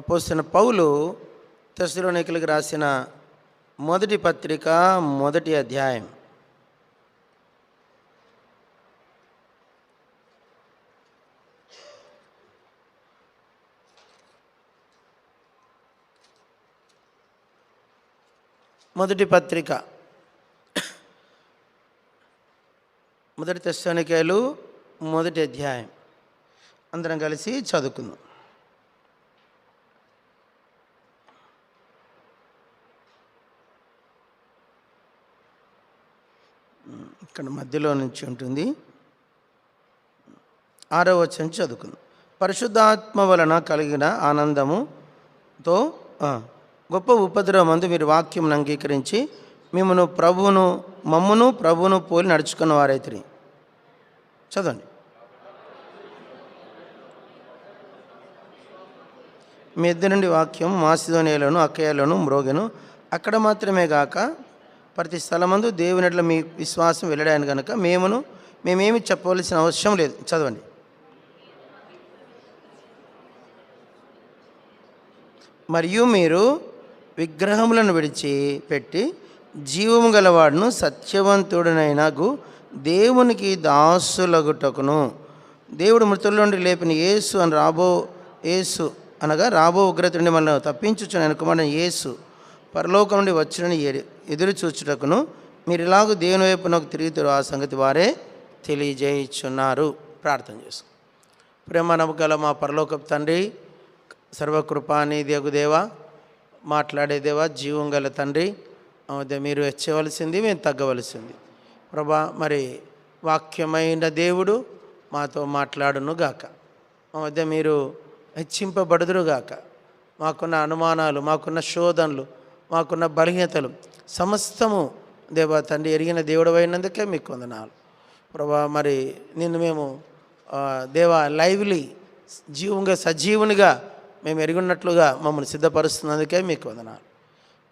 అపోస్తలుడైన పౌలు తెస్సలోనికీయులకు రాసిన మొదటి పత్రిక మొదటి అధ్యాయం. మొదటి పత్రిక మొదటి తెస్సలోనికీయులు మొదటి అధ్యాయం అందరం కలిసి చదువుకుందాం. ఇక్కడ మధ్యలో నుంచి ఉంటుంది. 6వ వచనం చదువుకుందాం. పరిశుద్ధాత్మ వలన కలిగిన ఆనందముతో గొప్ప ఉపద్రవమందు మీరు వాక్యమును అంగీకరించి మమ్మును ప్రభువును పోలి నడుచుకున్న వారైతిరి. చదవండి. మీ ఇద్దరి నుండి వాక్యం మాసిదోనియలోను అక్కయలోను మ్రోగెను. అక్కడ మాత్రమే గాక ప్రతి స్థలమందు దేవుని ఎడల మీ విశ్వాసం వెల్లడాయను కనుక మేమేమి చెప్పవలసిన అవసరం లేదు. చదవండి. మరియు మీరు విగ్రహములను విడిచిపెట్టి జీవము గలవాడును సత్యవంతుడనైనగు దేవునికి దాసులగుటకును దేవుడు మృతుల నుండి లేపిన యేసు అనగా రాబో ఉగ్రత నుండి మనల్ని తప్పించుచున్న ఆయన కుమారుడైన యేసు పరలోకం నుండి వచ్చినని ఎదురు చూచుటకును మీరు ఇలాగూ దేవుని వైపునకు తిరుగుతారు ఆ సంగతి వారే తెలియజేయుచున్నారు. ప్రార్థన చేసుకు. ప్రేమ నమ్మకాల మా పరలోకపు తండ్రి, సర్వకృపానిధియగు దేవా, మాట్లాడే దేవా, జీవం గల తండ్రి, అదే మీరు హెచ్చవలసింది, మేము తగ్గవలసింది. ప్రభా, మరి వాక్యమైన దేవుడు మాతో మాట్లాడును గాక. మా మధ్య మీరు హెచ్చింపబడుదురు గాక. మాకున్న అనుమానాలు, మాకున్న శోధనలు, మాకున్న బలహీనతలు సమస్తము దేవా తండ్రి ఎరిగిన దేవుడు అయినందుకే మీకు వందనాలు. ప్రభా, మరి నిన్ను మేము దేవా లైవ్లీ సజీవునిగా మేము ఎరుగున్నట్లుగా మమ్మల్ని సిద్ధపరుస్తున్నందుకే మీకు వందనాలు.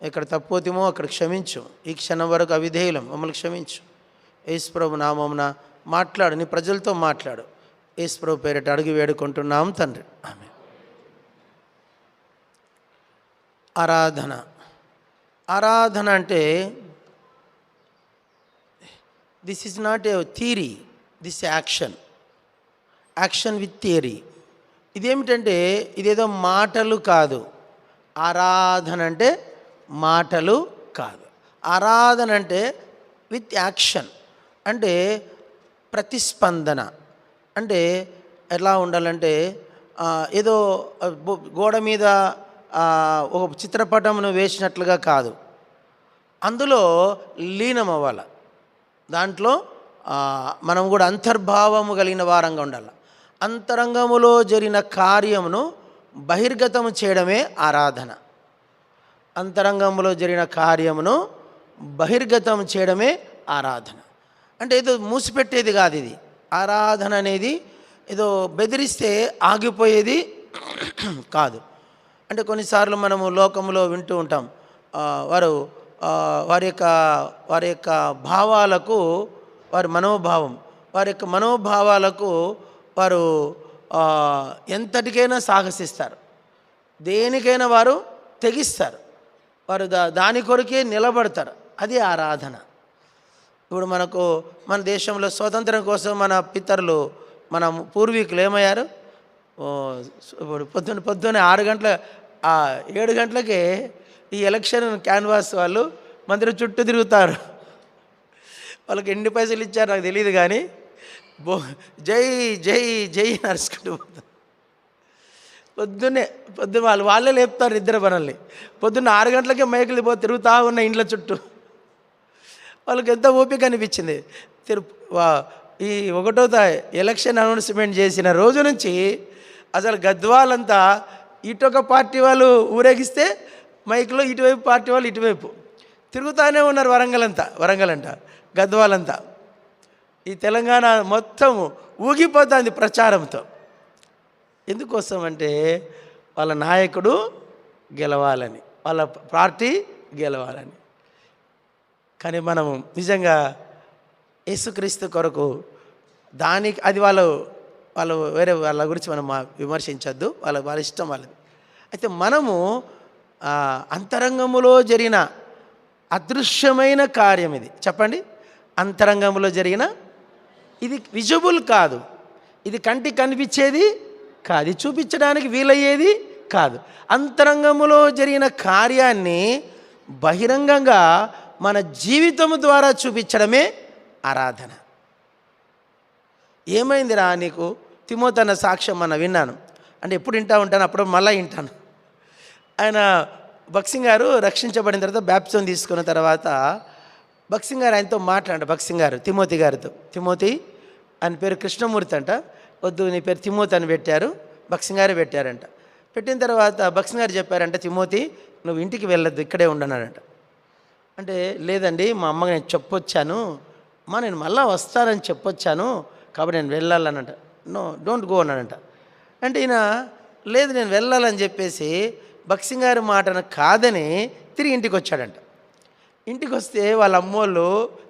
ఎక్కడ తప్పుతేమో అక్కడ క్షమించు. ఈ క్షణం వరకు అవిధేయులం, మమ్మల్ని క్షమించు. యేసు ప్రభు నామమున మాట్లాడు, నీ ప్రజలతో మాట్లాడు. యేసు ప్రభు పేరిట అడిగి వేడుకుంటున్నాం తండ్రి, ఆమేన్. ఆరాధన అంటే this is not a theory, this action with theory. ఇదేమిటంటే ఇదేదో మాటలు కాదు. ఆరాధన అంటే మాటలు కాదు. ఆరాధన అంటే విత్ యాక్షన్, అంటే ప్రతిస్పందన. అంటే ఎలా ఉండాలంటే ఏదో గోడ మీద ఒక చిత్రపటమును వేసినట్లుగా కాదు, అందులో లీనం అవ్వాలి. దాంట్లో మనం కూడా అంతర్భావము కలిగిన వారంగా ఉండాలి. అంతరంగములో జరిగిన కార్యమును బహిర్గతము చేయడమే ఆరాధన. అంతరంగంలో జరిగిన కార్యమును బహిర్గతం చేయడమే ఆరాధన. అంటే ఏదో మూసిపెట్టేది కాదు ఇది. ఆరాధన అనేది ఏదో బెదిరిస్తే ఆగిపోయేది కాదు. అంటే కొన్నిసార్లు మనము లోకంలో వింటూ ఉంటాం, వారి యొక్క భావాలకు, వారి మనోభావాలకు వారు ఎంతటికైనా సాహసిస్తారు, దేనికైనా వారు తెగిస్తారు, వారు దాని కొరకే నిలబడతారు. అది ఆరాధన. ఇప్పుడు మన దేశంలో స్వాతంత్రం కోసం మన పితరులు, మన పూర్వీకులు ఏమయ్యారు? ఇప్పుడు పొద్దున్నే 7 గంటలకే ఈ ఎలక్షన్ క్యాన్వాస్ వాళ్ళు మందిరం చుట్టూ తిరుగుతారు. వాళ్ళకి ఎన్ని పైసలు ఇచ్చారు నాకు తెలియదు, కానీ జై జై జై నడుచుకుంటూ పోతారు. పొద్దున్న వాళ్ళే లేపుతారు ఇద్దరు మనల్ని. పొద్దున్న 6 గంటలకే మైకులు తిరుగుతూ ఉన్న ఇండ్ల చుట్టూ. వాళ్ళకి ఎంత ఓపిక అనిపించింది. ఈ 1వ ఎలక్షన్ అనౌన్స్మెంట్ చేసిన రోజు నుంచి అసలు గద్వాలంతా ఇటొక పార్టీ వాళ్ళు ఊరేగిస్తే మైకులో ఇటువైపు పార్టీ వాళ్ళు ఇటువైపు తిరుగుతూనే ఉన్నారు. వరంగల్ అంట గద్వాలంతా. ఈ తెలంగాణ మొత్తం ఊగిపోతుంది ప్రచారంతో. ఎందుకోసం అంటే వాళ్ళ నాయకుడు గెలవాలని, వాళ్ళ పార్టీ గెలవాలని. కానీ మనము నిజంగా యేసుక్రీస్తు కొరకు దానికి అది వాళ్ళు వేరే వాళ్ళ గురించి మనం విమర్శించద్దు. వాళ్ళ ఇష్టం వాళ్ళది. అయితే మనము అంతరంగములో జరిగిన అదృశ్యమైన కార్యం ఇది. చెప్పండి, అంతరంగంలో జరిగిన, ఇది విజిబుల్ కాదు, ఇది కంటికి కనిపించేది కాదు, ఇది చూపించడానికి వీలయ్యేది కాదు. అంతరంగములో జరిగిన కార్యాన్ని బహిరంగంగా మన జీవితము ద్వారా చూపించడమే ఆరాధన. ఏమైందిరా నీకు తిమోతి అన్న సాక్ష్యం మన విన్నాను అంటే ఎప్పుడు వింటూ ఉంటాను, అప్పుడు మళ్ళీ వింటాను. ఆయన భక్సింగ్ గారు రక్షించబడిన తర్వాత బ్యాప్టిజం తీసుకున్న తర్వాత భక్సింగ్ గారు ఆయనతో మాట్లాడారు. భక్సింగ్ గారు తిమోతి గారితో, తిమోతి ఆయన పేరు కృష్ణమూర్తి అంట, వద్దు నీ పేరు తిమోతి అని పెట్టారు, భక్సింగ్ గారే పెట్టారంట. పెట్టిన తర్వాత భక్సింగ్ గారు చెప్పారంట, తిమోతి నువ్వు ఇంటికి వెళ్ళొద్దు, ఇక్కడే ఉండన్నాడంట. అంటే లేదండి మా అమ్మకి నేను చెప్పొచ్చాను, నేను మళ్ళీ వస్తానని చెప్పొచ్చాను, కాబట్టి నేను వెళ్ళాలనంట. నో డోంట్ గో అన్నాడంట. అంటే ఈయన లేదు నేను వెళ్ళాలని చెప్పేసి భక్సింగ్ గారి మాటను కాదని తిరిగి ఇంటికి వచ్చాడంట. ఇంటికి వస్తే వాళ్ళ అమ్మోళ్ళు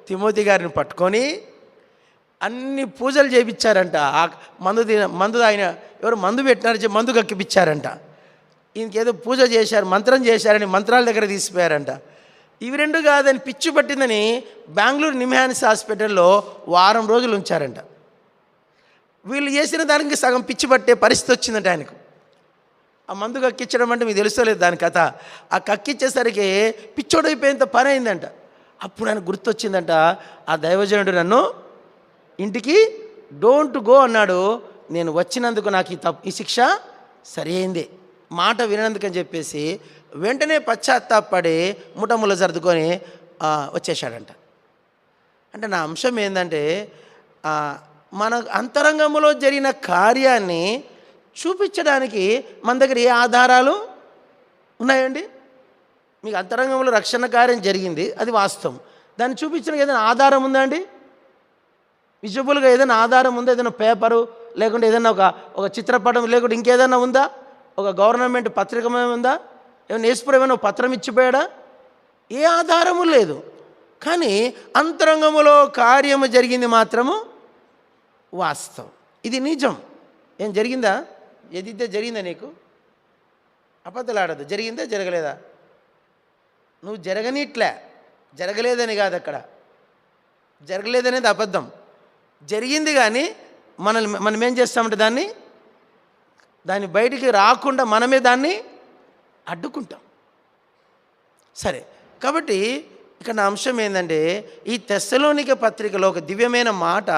తిమోతి గారిని పట్టుకొని అన్ని పూజలు చేయించారంట. ఆ మందు ఆయన ఎవరు మందు పెట్టినారు, మందు కక్కిపించారంట. ఈయనకేదో పూజ చేశారు, మంత్రం చేశారని మంత్రాల దగ్గర తీసిపోయారంట. ఇవి రెండు కాదని పిచ్చి పట్టిందని బెంగళూరు నిమ్హాన్స్ హాస్పిటల్లో వారం రోజులు ఉంచారంట. వీళ్ళు చేసిన దానికి సగం పిచ్చి పట్టే పరిస్థితి వచ్చిందంట ఆయనకు. ఆ మందు కక్కించడం అంటే మీకు తెలుస్తలేదు దాని కథ. ఆ కక్కిచ్చేసరికి పిచ్చోడైపోయేంత పని అయిందంట. అప్పుడు ఆయన గుర్తొచ్చిందంట, ఆ దైవజనుడు నన్ను ఇంటికి డోంట్ గో అన్నాడు, నేను వచ్చినందుకు నాకు ఈ శిక్ష సరైందే, మాట వినందుకని చెప్పేసి వెంటనే పశ్చాత్తాపడి ముఠములు సర్దుకొని వచ్చేసాడంట. అంటే నా అంశం ఏంటంటే మన అంతరంగంలో జరిగిన కార్యాన్ని చూపించడానికి మన దగ్గర ఏ ఆధారాలు ఉన్నాయండి? మీకు అంతరంగంలో రక్షణ కార్యం జరిగింది, అది వాస్తవం. దాన్ని చూపించడానికి ఏదైనా ఆధారం ఉందా అండి? విజిబుల్గా ఏదైనా ఆధారం ఉందా? ఏదైనా పేపరు లేకుంటే ఏదైనా ఒక చిత్రపటం లేకుంటే ఇంకేదైనా ఉందా? ఒక గవర్నమెంట్ పత్రిక ఉందా? ఏమైనా యేసుప్రభు ఏమైనా పత్రం ఇచ్చిపోయాడా? ఏ ఆధారము లేదు. కానీ అంతరంగములో కార్యము జరిగింది మాత్రము వాస్తవం, ఇది నిజం. ఏం జరిగిందా? ఏదిద్దే జరిగిందా? నీకు అబద్ధాలాడదు. జరిగిందా జరగలేదా? నువ్వు జరగనిట్లే, జరగలేదని కాదు, అక్కడ జరగలేదనేది అబద్ధం. జరిగింది కానీ మనం ఏం చేస్తామంటే దాన్ని బయటికి రాకుండా మనమే దాన్ని అడ్డుకుంటాం. సరే, కాబట్టి ఇక్కడ నా అంశం ఏంటంటే ఈ తెస్సలోనిక పత్రికలో ఒక దివ్యమైన మాట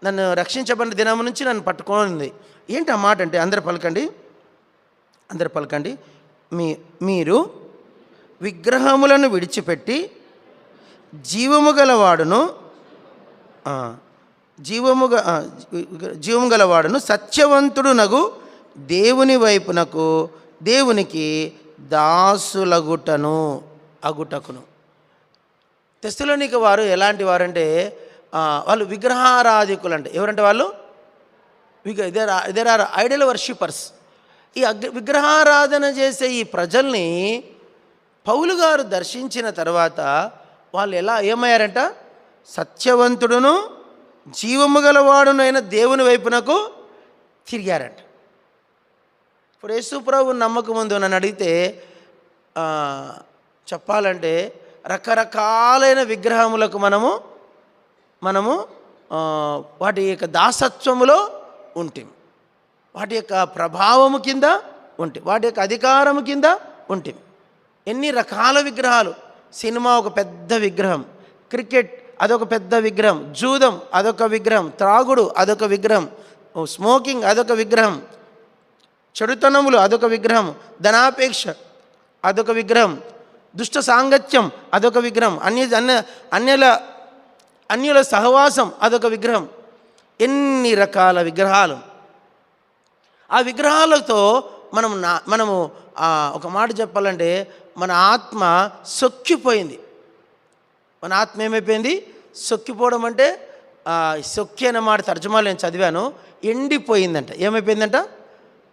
నన్ను రక్షించబడిన దినం నుంచి నన్ను పట్టుకోనుంది. ఏంటి ఆ మాట అంటే అందరు పలకండి. మీరు విగ్రహములను విడిచిపెట్టి జీవము గలవాడును సత్యవంతుడునగు దేవుని వైపునకు దేవునికి అగుటకును. తెస్సలోనిక వారు ఎలాంటి వారంటే వాళ్ళు విగ్రహారాధికులు. అంటే ఎవరంటే వాళ్ళు దేర్ ఆర్ ఐడల్ వర్షిపర్స్. ఈ విగ్రహారాధన చేసే ఈ ప్రజల్ని పౌలు గారు దర్శించిన తర్వాత వాళ్ళు ఏమయ్యారంట? సత్యవంతుడును జీవము గలవాడునైన దేవుని వైపునకు తిరిగారంట. ఇప్పుడు యేసుప్రభు నమ్మకం ముందు నన్ను అడిగితే చెప్పాలంటే రకరకాలైన విగ్రహములకు మనము వాటి యొక్క దాసత్వములో ఉంటాం, వాటి యొక్క ప్రభావము కింద ఉంటాం, వాటి యొక్క అధికారము కింద ఉంటాం. ఎన్ని రకాల విగ్రహాలు! సినిమా ఒక పెద్ద విగ్రహం, క్రికెట్ అదొక పెద్ద విగ్రహం, జూదం అదొక విగ్రహం, త్రాగుడు అదొక విగ్రహం, స్మోకింగ్ అదొక విగ్రహం, చెడుతనములు అదొక విగ్రహం, ధనాపేక్ష అదొక విగ్రహం, దుష్ట సాంగత్యం అదొక విగ్రహం, అన్యుల సహవాసం అదొక విగ్రహం. ఎన్ని రకాల విగ్రహాలు! ఆ విగ్రహాలతో మనము ఒక మాట చెప్పాలంటే మన ఆత్మ సొక్కిపోయింది. మన ఆత్మ ఏమైపోయింది? సొక్కిపోవడం అంటే సొక్కి అనే మాట తర్జుమాలో నేను చదివాను, ఎండిపోయిందంట. ఏమైపోయిందంట?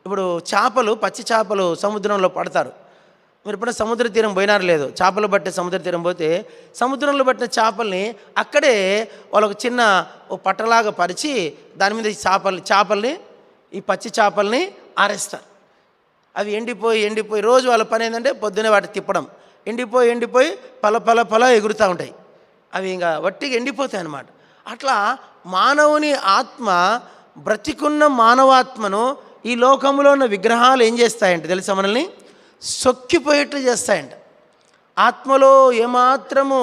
ఇప్పుడు చేపలు, పచ్చి చేపలు సముద్రంలో పడతారు. మీరు ఎప్పుడైనా సముద్ర తీరం పోయినారు లేదు? చేపలు పట్టే సముద్ర తీరం పోతే సముద్రంలో పట్టిన చేపల్ని అక్కడే వాళ్ళకు చిన్న పట్టలాగా పరిచి దాని మీద చేపల్ని ఈ పచ్చి చేపల్ని ఆరేస్తారు. అవి ఎండిపోయి రోజు వాళ్ళ పని ఏంటంటే పొద్దున్నే వాటి తిప్పడం. ఎండిపోయి పల ఎగురుతూ ఉంటాయి. అవి ఇంకా వట్టిగా ఎండిపోతాయి అన్నమాట. అట్లా మానవుని ఆత్మ, బ్రతికున్న మానవాత్మను ఈ లోకంలో ఉన్న విగ్రహాలు ఏం చేస్తాయంటే తెలుసా, మనల్ని సొక్కిపోయేట్లు చేస్తాయంట. ఆత్మలో ఏమాత్రము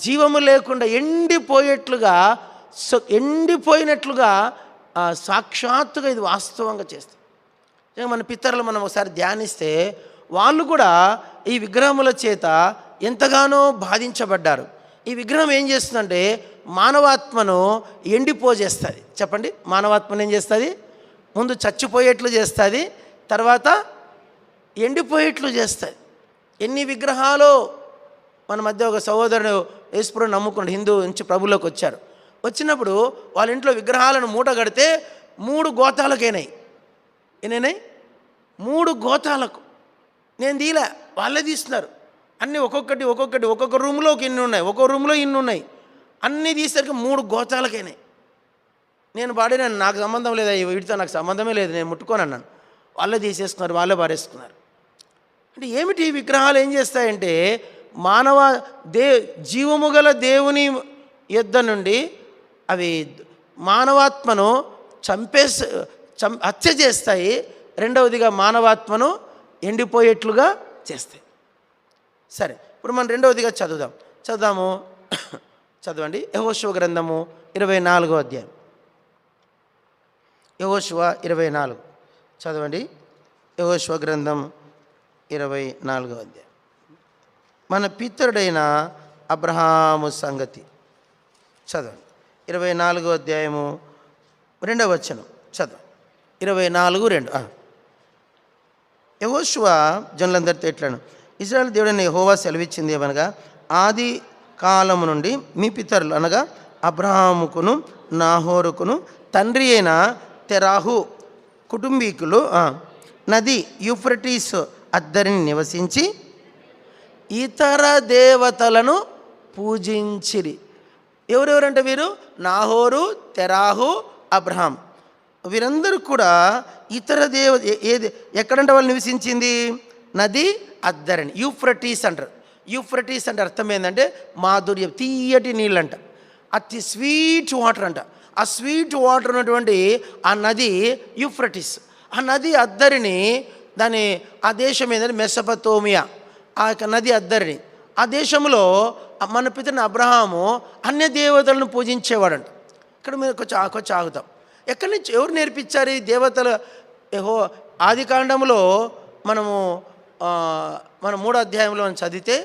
జీవము లేకుండా ఎండిపోయినట్లుగా సాక్షాత్తుగా ఇది వాస్తవంగా చేస్తాయి. మన పితరులు మనం ఒకసారి ధ్యానిస్తే వాళ్ళు కూడా ఈ విగ్రహముల చేత ఎంతగానో బాధించబడ్డారు. ఈ విగ్రహం ఏం చేస్తుందంటే మానవాత్మను ఎండిపోజేస్తుంది. చెప్పండి, మానవాత్మను ఏం చేస్తుంది? ముందు చచ్చిపోయేట్లు చేస్తుంది, తర్వాత ఎండిపోయేట్లు చేస్తుంది. ఎన్ని విగ్రహాలు మన మధ్య ఒక సహోదరుడు యేసుప్రభువుని నమ్ముకుని హిందూ నుంచి ప్రభులోకి వచ్చినప్పుడు వాళ్ళ ఇంట్లో విగ్రహాలను మూట కడితే 3 గోతాలకైనాయి. ఏనైనాయి? 3 గోతాలకు. నేను తీలే, వాళ్ళే తీస్తున్నారు. అన్నీ ఒక్కొక్క రూమ్లో ఇన్ని ఉన్నాయి, ఒక్కో రూమ్లో ఇన్ని ఉన్నాయి. అన్నీ తీసేసరికి 3 గోతాలకైనాయి. నేను పాడినాను, నాకు సంబంధం లేదా, వీటితో నాకు సంబంధమే లేదు, నేను ముట్టుకొని అన్నాను. వాళ్ళే తీసేసుకున్నారు, వాళ్ళే పారేసుకున్నారు. అంటే ఏమిటి ఈ విగ్రహాలు ఏం చేస్తాయంటే జీవము గల దేవుని యొద్ద నుండి అవి మానవాత్మను హత్య చేస్తాయి. రెండవదిగా మానవాత్మను ఎండిపోయేట్లుగా చేస్తాయి. సరే, ఇప్పుడు మనం రెండవదిగా చదువుదాము. చదవండి. యెహోషువ గ్రంథము 24వ అధ్యాయం. యెహోషువ 24 చదవండి. యెహోషువ గ్రంథం 24వ అధ్యాయం. మన పితరుడైన అబ్రహాము సంగతి చదవండి. 24వ అధ్యాయము 2వ వచనం చదవండి. 24:2. యెహోషువ జనులందరితో ఇట్లను, ఇశ్రాయేలు దేవుడైన యెహోవా సెలవిచ్చింది ఏమనగా, ఆది కాలము నుండి మీ పితరులు అనగా అబ్రహాముకును నాహోరుకును తండ్రి అయిన తెరాహు కుటుంబీకులు నది యూఫ్రటీస్ అద్దరిని నివసించి ఇతర దేవతలను పూజించిరి. ఎవరెవరంటే వీరు? నాహోరు, తెరాహు, అబ్రహాం. వీరందరూ కూడా ఇతర ఎక్కడంటే వాళ్ళు నివసించింది? నది అద్దరిని, యూఫ్రటీస్ అంటారు. యూఫ్రటీస్ అంటే అర్థం ఏంటంటే మాధుర్యం, తీయటి నీళ్ళంట, అతి స్వీట్ వాటర్ అంట. ఆ స్వీట్ వాటర్ ఉన్నటువంటి ఆ నది యూఫ్రటీస్. ఆ నది అద్దరిని, ఆ దేశం ఏంటంటే మెసొపొతేమియా, ఆ నది అద్దరిని. ఆ దేశంలో మన పితరుని అబ్రహాము అన్య దేవతలను పూజించేవాడంట. ఇక్కడ మీరు కొంచెం ఆగుతాం. ఎక్కడి నుంచి ఎవరు నేర్పించారు ఈ దేవతలు? ఆది కాండంలో మనం 3వ అధ్యాయంలో చదివితే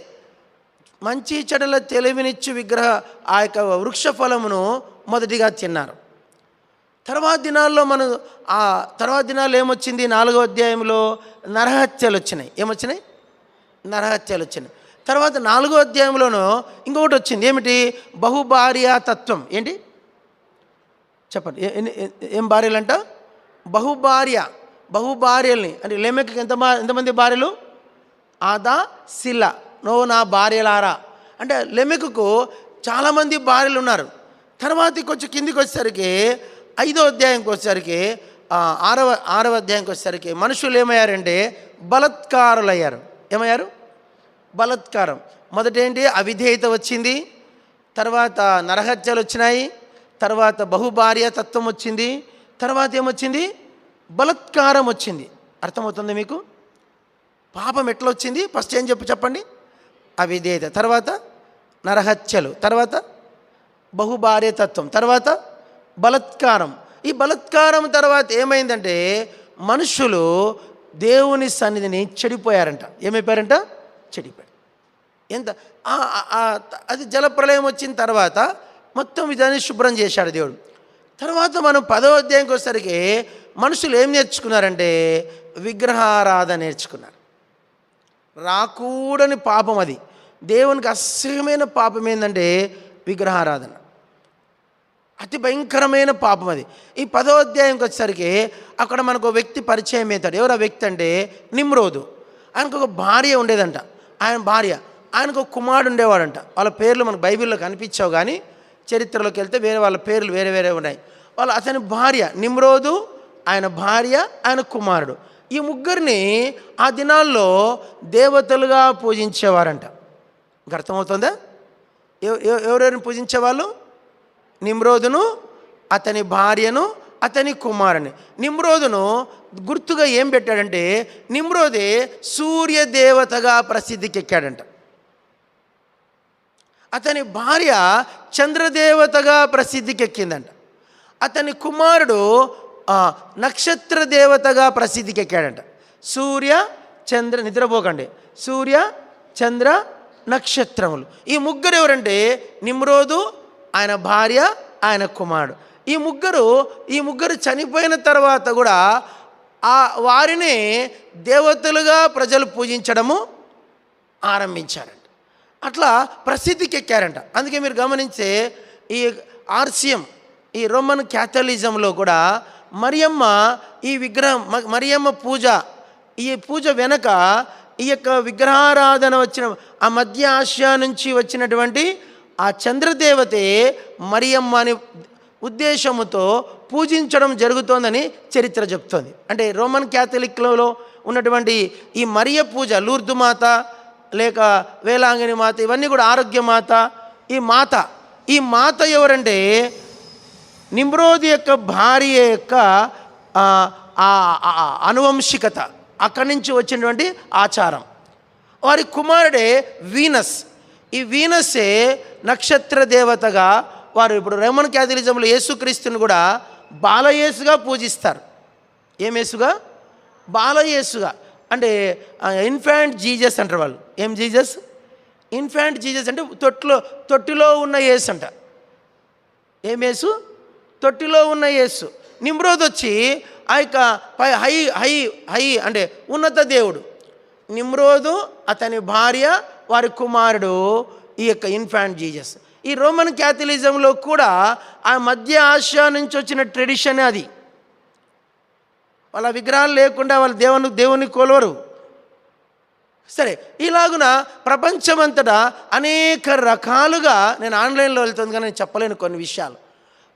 మంచి చెడుల తెలివినిచ్చు ఆ యొక్క వృక్ష ఫలమును మొదటిగా తిన్నారు. తర్వాత దినాల్లో ఏమొచ్చింది? 4వ అధ్యాయంలో నరహత్యలు వచ్చినాయి. ఏమొచ్చినాయి? నరహత్యలు వచ్చినాయి. తర్వాత 4వ అధ్యాయంలోనూ ఇంకొకటి వచ్చింది. ఏమిటి? బహుభార్యా తత్వం. ఏంటి చెప్పండి, ఏం భార్యలంట? బహుభార్యల్ని. అంటే లెమెక్కి ఎంతమంది భార్యలు? ఆదా సిల్ల, నువ్వు నా భార్యలారా. అంటే లెమెకుకు చాలామంది భార్యలు ఉన్నారు. తర్వాత కొంచెం కిందికి వచ్చేసరికి 5వ అధ్యాయంకి వచ్చేసరికి 6వ అధ్యాయంకి వచ్చేసరికి మనుషులు ఏమయ్యారంటే బలత్కారులు అయ్యారు. ఏమయ్యారు? బలత్కారం. మొదటేంటి? అవిధేయత వచ్చింది, తర్వాత నరహత్యలు వచ్చినాయి, తర్వాత బహుభార్య తత్వం వచ్చింది, తర్వాత ఏమొచ్చింది? బలత్కారం వచ్చింది. అర్థమవుతుంది మీకు? పాపం ఎట్లా వచ్చింది? ఫస్ట్ ఏం చెప్పండి? అవిధేయత, తర్వాత నరహత్యలు, తర్వాత బహుభార్య తత్వం, తర్వాత బలత్కారం. ఈ బలత్కారం తర్వాత ఏమైందంటే మనుషులు దేవుని సన్నిధిని చెడిపోయారంట. ఏమైపోయారంట? చెడిపోయారు. అది జలప్రలయం వచ్చిన తర్వాత మొత్తం ఇదాన్ని శుభ్రం చేశాడు దేవుడు. తర్వాత మనం 10వ అధ్యాయంకి వచ్చేసరికి మనుషులు ఏం నేర్చుకున్నారంటే విగ్రహారాధన నేర్చుకున్నారు. రాకూడని పాపం అది. దేవునికి అసహ్యమైన పాపం ఏంటంటే విగ్రహారాధన. అతి భయంకరమైన పాపం అది. ఈ 10వ అధ్యాయంకి వచ్చేసరికి అక్కడ మనకు వ్యక్తి పరిచయం అవుతాడు. ఎవరు ఆ వ్యక్తి అంటే నిమ్రోదు. ఆయనకు ఒక భార్య ఉండేదంట. ఆయనకు ఒక కుమారుడు ఉండేవాడంట. వాళ్ళ పేర్లు మనకు బైబిల్లో కనిపించావు, కానీ చరిత్రలోకి వెళ్తే వాళ్ళ పేర్లు వేరే ఉన్నాయి. అతని భార్య నిమ్రోదు, ఆయన భార్య, ఆయన కుమారుడు. ఈ ముగ్గురిని ఆ దినాల్లో దేవతలుగా పూజించేవారంట. అర్థమవుతుందా? ఎవరెవరిని పూజించేవాళ్ళు? నిమ్రోదును, అతని భార్యను, అతని కుమారుని. నిమ్రోదును గుర్తుగా ఏం పెట్టాడంటే, నిమ్రోదే సూర్యదేవతగా ప్రసిద్ధికి ఎక్కాడంట. అతని భార్య చంద్రదేవతగా ప్రసిద్ధికి ఎక్కిందంట. అతని కుమారుడు నక్షత్ర దేవతగా ప్రసిద్ధికి ఎక్కాడంట. సూర్య చంద్ర, నిద్రపోకండి, సూర్య చంద్ర నక్షత్రములు. ఈ ముగ్గురు ఎవరంటే నిమ్రోదు, ఆయన భార్య, ఆయన కుమారుడు. ఈ ముగ్గురు చనిపోయిన తర్వాత కూడా వారిని దేవతలుగా ప్రజలు పూజించడము ఆరంభించారంట. అట్లా ప్రసిద్ధికి ఎక్కారంట. అందుకే మీరు గమనించే ఈ ఆర్సిఎం, ఈ రోమన్ క్యాథలిజంలో కూడా మరియమ్మ ఈ విగ్రహం, మరియమ్మ పూజ, ఈ పూజ వెనక ఈ యొక్క విగ్రహారాధన వచ్చిన ఆ మధ్య ఆసియా నుంచి వచ్చినటువంటి ఆ చంద్రదేవతే మరియమ్మ అనే ఉద్దేశముతో పూజించడం జరుగుతోందని చరిత్ర చెప్తోంది. అంటే రోమన్ క్యాథలిక్లలో ఉన్నటువంటి ఈ మరియ పూజ, లూర్దు మాత లేక వేలాంగిని మాత, ఇవన్నీ కూడా ఆరోగ్యమాత. ఈ మాత ఎవరంటే నిమ్రోది యొక్క భార్య యొక్క అనువంశికత, అక్కడి నుంచి వచ్చినటువంటి ఆచారం. వారి కుమారుడే వీనస్. ఈ వీనస్సే నక్షత్ర దేవతగా వారు ఇప్పుడు రోమన్ క్యాథలిజంలో యేసుక్రీస్తుని కూడా బాలయేసుగా పూజిస్తారు. ఏం యేసుగా? బాలయేసుగా. అంటే ఇన్ఫాంట్ జీజస్ అంటారు వాళ్ళు. ఏం జీజస్? ఇన్ఫాంట్ జీజస్ అంటే తొట్టిలో ఉన్న యేసు అంట. ఏం యేసు? తొట్టిలో ఉన్న యేసు. నిమ్రోద్ వచ్చి ఆ యొక్క హై అంటే ఉన్నత దేవుడు. నిమ్రోదు, అతని భార్య, వారి కుమారుడు ఈ యొక్క ఇన్ఫాంట్ జీజస్. ఈ రోమన్ క్యాథలిజంలో కూడా ఆ మధ్య ఆసియా నుంచి వచ్చిన ట్రెడిషన్ అది. వాళ్ళ విగ్రహాలు లేకుండా వాళ్ళు దేవుని కొలవరు. సరే, ఇలాగున ప్రపంచమంతటా అనేక రకాలుగా, నేను ఆన్లైన్లో వెళ్తుంది కానీ నేను చెప్పలేను కొన్ని విషయాలు,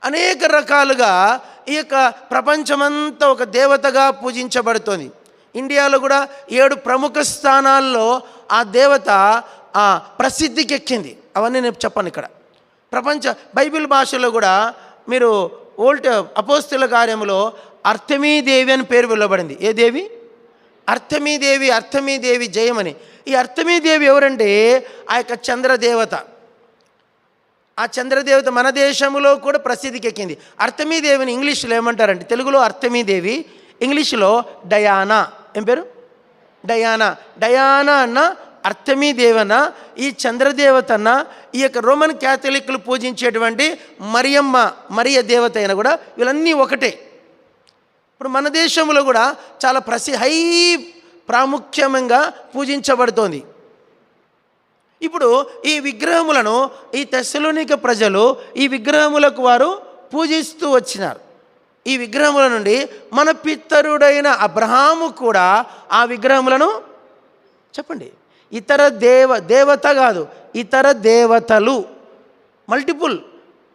అనేక రకాలుగా ఈ యొక్క ప్రపంచమంతా ఒక దేవతగా పూజించబడుతోంది. ఇండియాలో కూడా 7 ప్రముఖ స్థానాల్లో ఆ దేవత ప్రసిద్ధికి ఎక్కింది. అవన్నీ నేను చెప్పను ఇక్కడ. బైబిల్ భాషలో కూడా మీరు ఓల్డ్ అపోస్తుల కార్యములో అర్తమీదేవి అని పేరు పిలువబడింది. ఏ దేవి? అర్తమీదేవి జయమని. ఈ అర్తమీదేవి ఎవరంటే ఆ యొక్క చంద్రదేవత. ఆ చంద్రదేవత మన దేశంలో కూడా ప్రసిద్ధికి ఎక్కింది. అర్తమీదేవిని ఇంగ్లీష్లో ఏమంటారంటే, తెలుగులో అర్తమీదేవి, ఇంగ్లీష్లో డయానా. ఏం పేరు? డయానా అన్న, అర్తమీదేవన, ఈ చంద్రదేవతన్న, ఈ యొక్క రోమన్ క్యాథలిక్లు పూజించేటువంటి మరియ దేవత అయినా కూడా వీళ్ళన్నీ ఒకటే. ఇప్పుడు మన దేశంలో కూడా చాలా ప్రాముఖ్యంగా పూజించబడుతోంది. ఇప్పుడు ఈ విగ్రహములను ఈ తెస్సలోనిక ప్రజలు ఈ విగ్రహములకు వారు పూజిస్తూ వచ్చినారు. ఈ విగ్రహముల నుండి మన పితరుడైన అబ్రహాము కూడా ఆ విగ్రహములను, చెప్పండి, ఇతర దేవత కాదు, ఇతర దేవతలు మల్టిపుల్.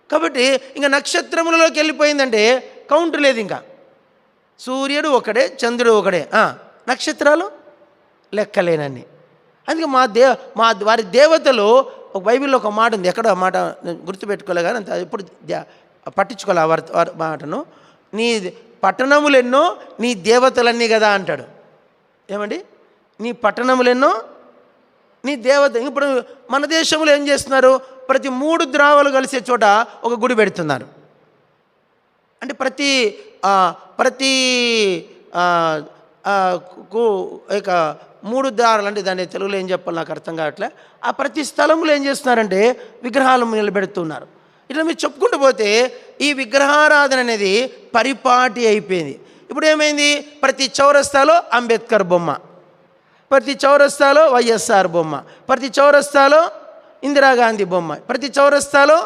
కాబట్టి ఇంకా నక్షత్రములలోకి వెళ్ళిపోయిందంటే కౌంట్ లేదు. ఇంకా సూర్యుడు ఒకడే, చంద్రుడు ఒకడే, నక్షత్రాలు లెక్కలేనన్ని. అందుకే వారి దేవతలు, ఒక బైబిల్లో ఒక మాట ఉంది, ఎక్కడో మాట గుర్తుపెట్టుకోలే కానీ అంత ఎప్పుడు పట్టించుకోలే వారి మాటను. నీ పట్టణములెన్నో, నీ దేవతలన్నీ కదా అంటాడు. ఏమండి? నీ పట్టణములెన్నో, నీ దేవత. ఇప్పుడు మన దేశంలో ఏం చేస్తున్నారు? ప్రతి 3 ద్రావాలు కలిసే చోట ఒక గుడి పెడుతున్నారు. అంటే ప్రతి 3 దారాలు, అంటే దాన్ని తెలుగులో ఏం చెప్పాలి నాకు అర్థం కావట్లే. ఆ ప్రతి స్థలంలో ఏం చేస్తున్నారంటే విగ్రహాలు నిలబెడుతున్నారు. ఇట్లా మీరు చెప్పుకుంటూ పోతే ఈ విగ్రహారాధన అనేది పరిపాటి అయిపోయింది. ఇప్పుడు ఏమైంది? ప్రతి చౌరస్తాలో అంబేద్కర్ బొమ్మ, ప్రతి చౌరస్తాలో వైఎస్ఆర్ బొమ్మ, ప్రతి చౌరస్తాలో ఇందిరాగాంధీ బొమ్మ, ప్రతి చౌరస్తాలో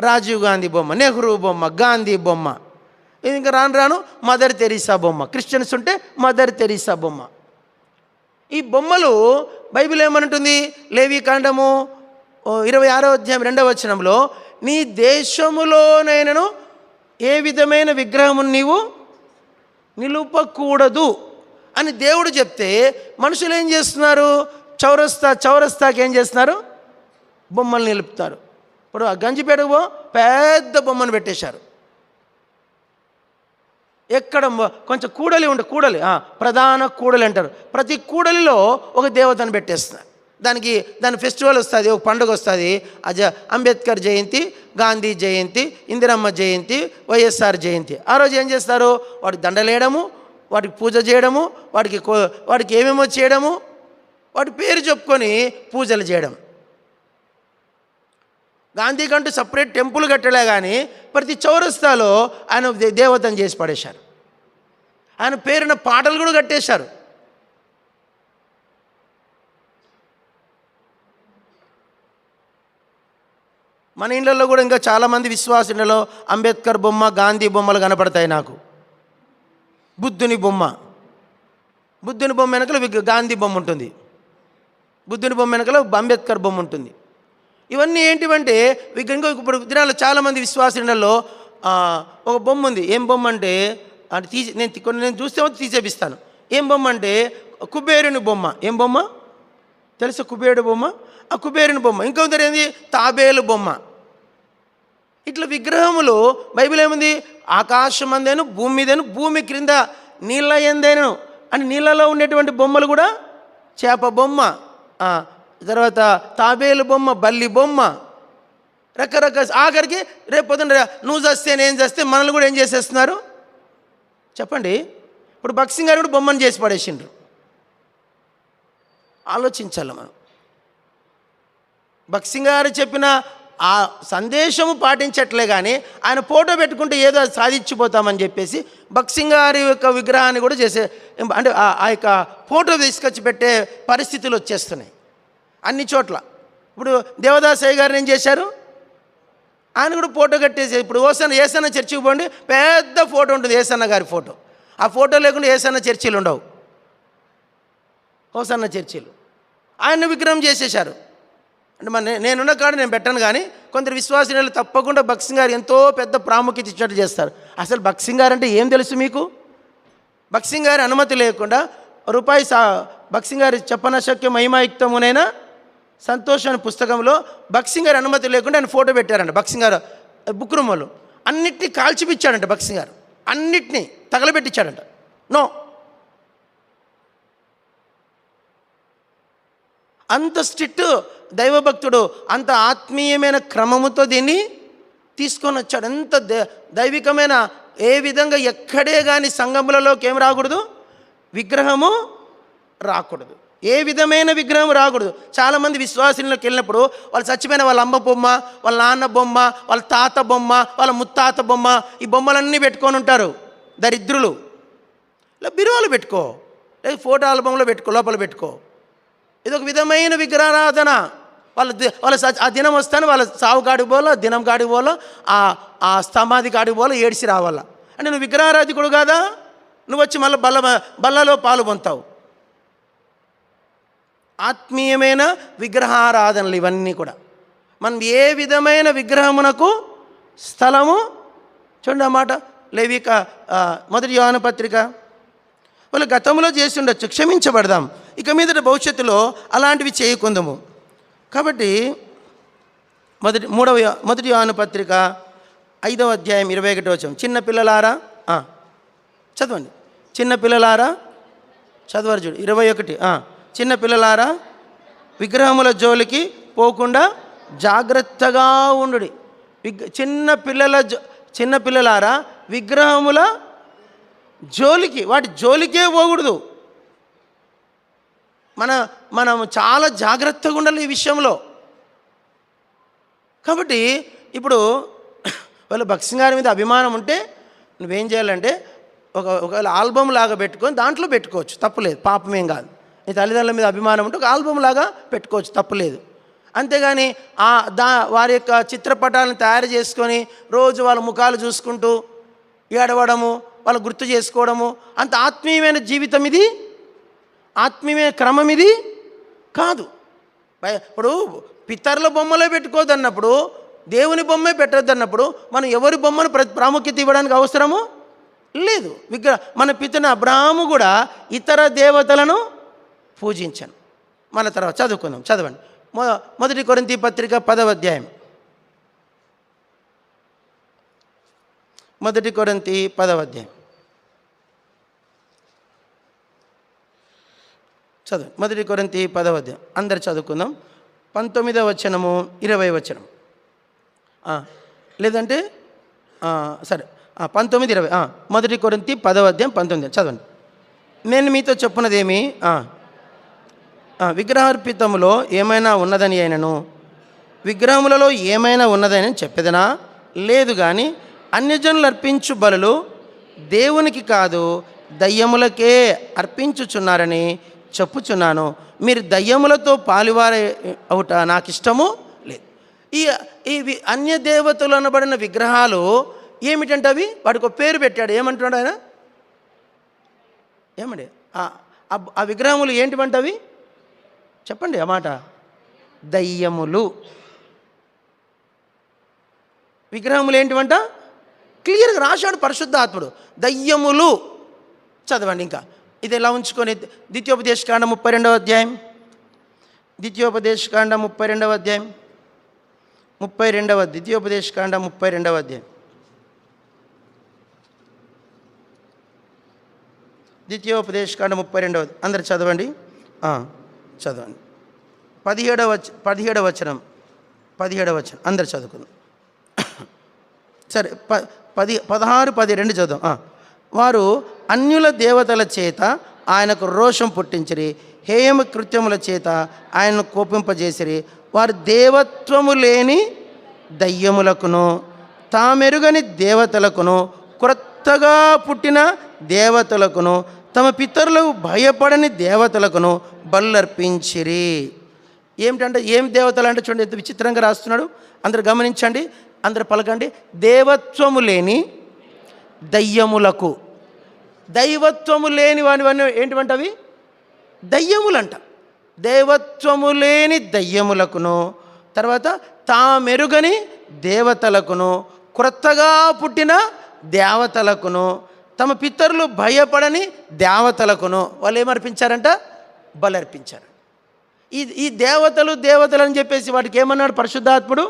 రాజీవ్ గాంధీ బొమ్మ, నెహ్రూ బొమ్మ, గాంధీ బొమ్మ, ఇంకా రాను మదర్ తెరీసా బొమ్మ. క్రిస్టియన్స్ ఉంటే మదర్ తెరీసా బొమ్మ. ఈ బొమ్మలు బైబిల్ ఏమంటుంది? లేవీకాండము 26వ అధ్యాయం 2వ వచనంలో, నీ దేశములోనైనను ఏ విధమైన విగ్రహము నీవు నిలుపకూడదు అని దేవుడు చెప్తే మనుషులు ఏం చేస్తున్నారు? చౌరస్తాకి ఏం చేస్తున్నారు? బొమ్మలు నిలుపుతారు. ఇప్పుడు ఆ గంజిపేటకు పెద్ద బొమ్మను పెట్టేశారు. ఎక్కడ కొంచెం కూడలి ప్రధాన కూడలి అంటారు. ప్రతి కూడలిలో ఒక దేవతను పెట్టేస్తున్నారు. దాని ఫెస్టివల్ వస్తుంది, ఒక పండుగ వస్తుంది. అంబేద్కర్ జయంతి, గాంధీ జయంతి, ఇందిరమ్మ జయంతి, వైఎస్ఆర్ జయంతి. ఆ రోజు ఏం చేస్తారు? వాడికి దండలేయడము, వాటికి పూజ చేయడము, వాడికి ఏమేమో చేయడము, వాటి పేరు చెప్పుకొని పూజలు చేయడం. గాంధీకంటూ సపరేట్ టెంపుల్ కట్టలే కానీ ప్రతి చౌరస్తాలో ఆయన దేవతను చేసి పడేశారు. ఆయన పేరున పాటలు కూడా కట్టేశారు. మన ఇళ్ళల్లో కూడా ఇంకా చాలామంది విశ్వాసులలో అంబేద్కర్ బొమ్మ, గాంధీ బొమ్మలు కనపడతాయి నాకు. బుద్ధుని బొమ్మ వెనకల గాంధీ బొమ్మ ఉంటుంది, బుద్ధుని బొమ్మ వెనకల అంబేద్కర్ బొమ్మ ఉంటుంది. ఇవన్నీ ఏంటివంటే ఇంకా ఇప్పుడు దినాల్లో చాలామంది విశ్వాసులలో ఒక బొమ్మ ఉంది. ఏం బొమ్మ అంటే నేను చూస్తే తీసేపిస్తాను. ఏం బొమ్మ అంటే కుబేరుని బొమ్మ. ఏం బొమ్మ తెలుసా? కుబేరుడు బొమ్మ. ఆ కుబేరుని బొమ్మ. ఇంకొందరు ఏంది? తాబేలు బొమ్మ. ఇట్లా విగ్రహములు బైబిల్ ఏముంది? ఆకాశం అందేను, భూమి మీదేను, భూమి క్రింద నీళ్ళ ఎందేను అని నీళ్ళలో ఉండేటువంటి బొమ్మలు కూడా చేప బొమ్మ, తర్వాత తాబేలు బొమ్మ, బల్లి బొమ్మ, రకరకాల. ఆఖరికి రేపు పొద్దున నువ్వు చస్తే నేను చస్తే మనల్ని కూడా ఏం చేసేస్తున్నారు చెప్పండి? ఇప్పుడు భక్సింగ్ గారు కూడా బొమ్మను చేసి పడేసిండ్రు. ఆలోచించాలి మనం. భక్సింగ్ గారు చెప్పిన ఆ సందేశము పాటించట్లే కానీ ఆయన ఫోటో పెట్టుకుంటే ఏదో సాధించిపోతామని చెప్పేసి భక్సింగ్ గారి యొక్క విగ్రహాన్ని కూడా చేసే, అంటే ఆ యొక్క ఫోటో తీసుకొచ్చి పెట్టే పరిస్థితులు వచ్చేస్తున్నాయి అన్ని చోట్ల. ఇప్పుడు దేవదాసయ్య గారు ఏం చేశారు? ఆయన కూడా ఫోటో కట్టేసి, ఇప్పుడు ఏసన్న చర్చికి పోండి, పెద్ద ఫోటో ఉంటుంది ఏసన్న గారి ఫోటో. ఆ ఫోటో లేకుండా ఏసన్న చర్చిలు ఉండవు, ఓసన్న చర్చిలు. ఆయన విగ్రహం చేసేశారు. అంటే నేనున్న కాడ నేను పెట్టను కానీ కొందరు విశ్వాసులు తప్పకుండా భక్సింగ్ గారు ఎంతో పెద్ద ప్రాముఖ్యత ఇచ్చినట్టు చేస్తారు. అసలు భక్సింగ్ గారు అంటే ఏం తెలుసు మీకు? భక్సింగ్ గారి అనుమతి లేకుండా భక్సింగ్ గారి చెప్పనశక్య మహిమాయుక్తమునైనా సంతోషం అనే పుస్తకంలో భక్సింగ్ గారి అనుమతి లేకుండా ఆయన ఫోటో పెట్టారంట. భక్సింగ్ గారు బుక్ రూమ్లో అన్నిటినీ కాల్చిపిచ్చాడంట. భక్సింగ్ గారు అన్నిటినీ తగలబెట్టించాడంట. నో, అంత స్ట్రిక్ట్ దైవభక్తుడు, అంత ఆత్మీయమైన క్రమముతో దీన్ని తీసుకొని వచ్చాడు. ఎంత దైవికమైన, ఏ విధంగా ఎక్కడే కానీ సంఘములలోకి ఏం రాకూడదు? విగ్రహము రాకూడదు. ఏ విధమైన విగ్రహం రాకూడదు. చాలామంది విశ్వాసులకు వెళ్ళినప్పుడు వాళ్ళు చచ్చిపోయిన వాళ్ళ అమ్మ బొమ్మ, వాళ్ళ నాన్న బొమ్మ, వాళ్ళ తాత బొమ్మ, వాళ్ళ ముత్తాత బొమ్మ, ఈ బొమ్మలన్నీ పెట్టుకొని ఉంటారు దరిద్రులు. ఇలా బిరువాలు పెట్టుకో, లేదా ఫోటో ఆల్బంలో పెట్టుకో, లోపల పెట్టుకో. ఇది ఒక విధమైన విగ్రహారాధన. వాళ్ళ ఆ దినం వస్తాను, వాళ్ళ సావు కాడికి పోలో, దినం కాడికి పోలో, ఆ స్తంభాది కాడికి పోలో ఏడిసి రావాల. అంటే నువ్వు విగ్రహారాధికుడు కాదా? నువ్వు వచ్చి మళ్ళీ బల్లలో పాలు పొందుతావు. ఆత్మీయమైన విగ్రహారాధనలు ఇవన్నీ కూడా. మనం ఏ విధమైన విగ్రహమునకు స్థలము చూడండి అన్నమాట. లేవిక 1 యోహాను పత్రిక, వాళ్ళు గతంలో చేసి ఉండొచ్చు, క్షమించబడదాం. ఇక మీదట భవిష్యత్తులో అలాంటివి చేయకుందాము. కాబట్టి 1 యోహాను పత్రిక 5వ అధ్యాయం 21వ వచనం. చిన్నపిల్లలారా చదవండి. చిన్నపిల్లలారా చదవరు చూడు. 21. చిన్నపిల్లలారా విగ్రహముల జోలికి పోకుండా జాగ్రత్తగా ఉండు. చిన్నపిల్లలారా విగ్రహముల జోలికి, వాటి జోలికే పోకూడదు. మనం చాలా జాగ్రత్తగా ఉండాలి ఈ విషయంలో. కాబట్టి ఇప్పుడు వాళ్ళు భక్సింగ్ గారి మీద అభిమానం ఉంటే నువ్వేం చేయాలంటే ఒకవేళ ఆల్బమ్ లాగా పెట్టుకొని దాంట్లో పెట్టుకోవచ్చు, తప్పులేదు, పాపమేం కాదు. నీ తల్లిదండ్రుల మీద అభిమానం ఉంటే ఒక ఆల్బమ్ లాగా పెట్టుకోవచ్చు, తప్పులేదు. అంతేగాని వారి యొక్క చిత్రపటాలను తయారు చేసుకొని రోజు వాళ్ళ ముఖాలు చూసుకుంటూ ఏడవడము, వాళ్ళు గుర్తు చేసుకోవడము, అంత ఆత్మీయమైన జీవితం ఇది, ఆత్మీయమైన క్రమం ఇది కాదు. ఇప్పుడు పితరుల బొమ్మలే పెట్టుకోవద్దన్నప్పుడు, దేవుని బొమ్మే పెట్టొద్దన్నప్పుడు మనం ఎవరి బొమ్మను ప్రాముఖ్యత ఇవ్వడానికి అవసరము లేదు. మన పితని అబ్రాహాము కూడా ఇతర దేవతలను పూజించను. మన తర్వాత చదువుకుందాం, చదవండి. మొదటి కొరింథీ పత్రిక 10వ అధ్యాయం. మొదటి కొరింథీ 10వ అధ్యాయం చదువు. మొదటి కొరింథీ 10వ అధ్యాయం అందరు చదువుకుందాం. 19వ వచనము 20వ వచనం, లేదంటే సరే 19, 20. మొదటి కొరింథీ 10వ అధ్యాయం 19 చదవండి. నేను మీతో చెప్పున్నదేమి, విగ్రహార్పితములో ఏమైనా ఉన్నదని అయినను విగ్రహములలో ఏమైనా ఉన్నదని చెప్పేదనా? లేదు. కానీ అన్యజనులు అర్పించు బలులు దేవునికి కాదు దయ్యములకే అర్పించుచున్నారని చెప్పుచున్నాను. మీరు దయ్యములతో పాలువారే అవుట నాకు ఇష్టము లేదు. ఈ అన్య దేవతలు అనబడిన విగ్రహాలు ఏమిటంటే అవి వాడికి ఒక పేరు పెట్టాడు. ఏమంటున్నాడు ఆయన? ఏమండి ఆ విగ్రహములు ఏంటివంటే అవి చెప్పండి ఆ మాట. దయ్యములు. విగ్రహములు ఏంటివంట? క్లియర్గా రాశాడు పరిశుద్ధాత్ముడు. దయ్యములు. చదవండి ఇంకా. ఇది ఎలా ఉంచుకొని ద్వితీయోపదేశకాండం 32వ అధ్యాయం. ద్వితీయోపదేశకాండం 32వ అధ్యాయం 32వ ద్వితీయోపదేశకాండం 32వ అధ్యాయం. ద్వితీయోపదేశకాండం 32వ అందరు చదవండి, చదవండి. 17వ వచనం అందరు చదువుకుందాం. సరే 16, 12 చదువు. వారు అన్యుల దేవతల చేత ఆయనకు రోషం పుట్టించిరి, హేయమ కృత్యముల చేత ఆయనను కోపింపజేసిరి. వారు దేవత్వము లేని దయ్యములకును తామెరుగని దేవతలకును క్రొత్తగా పుట్టిన దేవతలకును తమ పితరులకు భయపడని దేవతలకును బల్లర్పించిరి. ఏమిటంటే ఏం దేవతలు అంటే చూడండి ఎంత విచిత్రంగా రాస్తున్నాడు. అందరు గమనించండి, అందరు పలకండి. దేవత్వము లేని దయ్యములకు. దైవత్వము లేని వానివన్నీ ఏంటివంటవి? దయ్యములంట. దేవత్వము లేని దయ్యములకును తర్వాత తామెరుగని దేవతలకును క్రొత్తగా పుట్టిన దేవతలకును తమ పితరులు భయపడని దేవతలకును వాళ్ళు ఏమర్పించారంట? బలర్పించారు. ఈ దేవతలు అని చెప్పేసి వాటికి ఏమన్నాడు పరిశుద్ధాత్ముడు?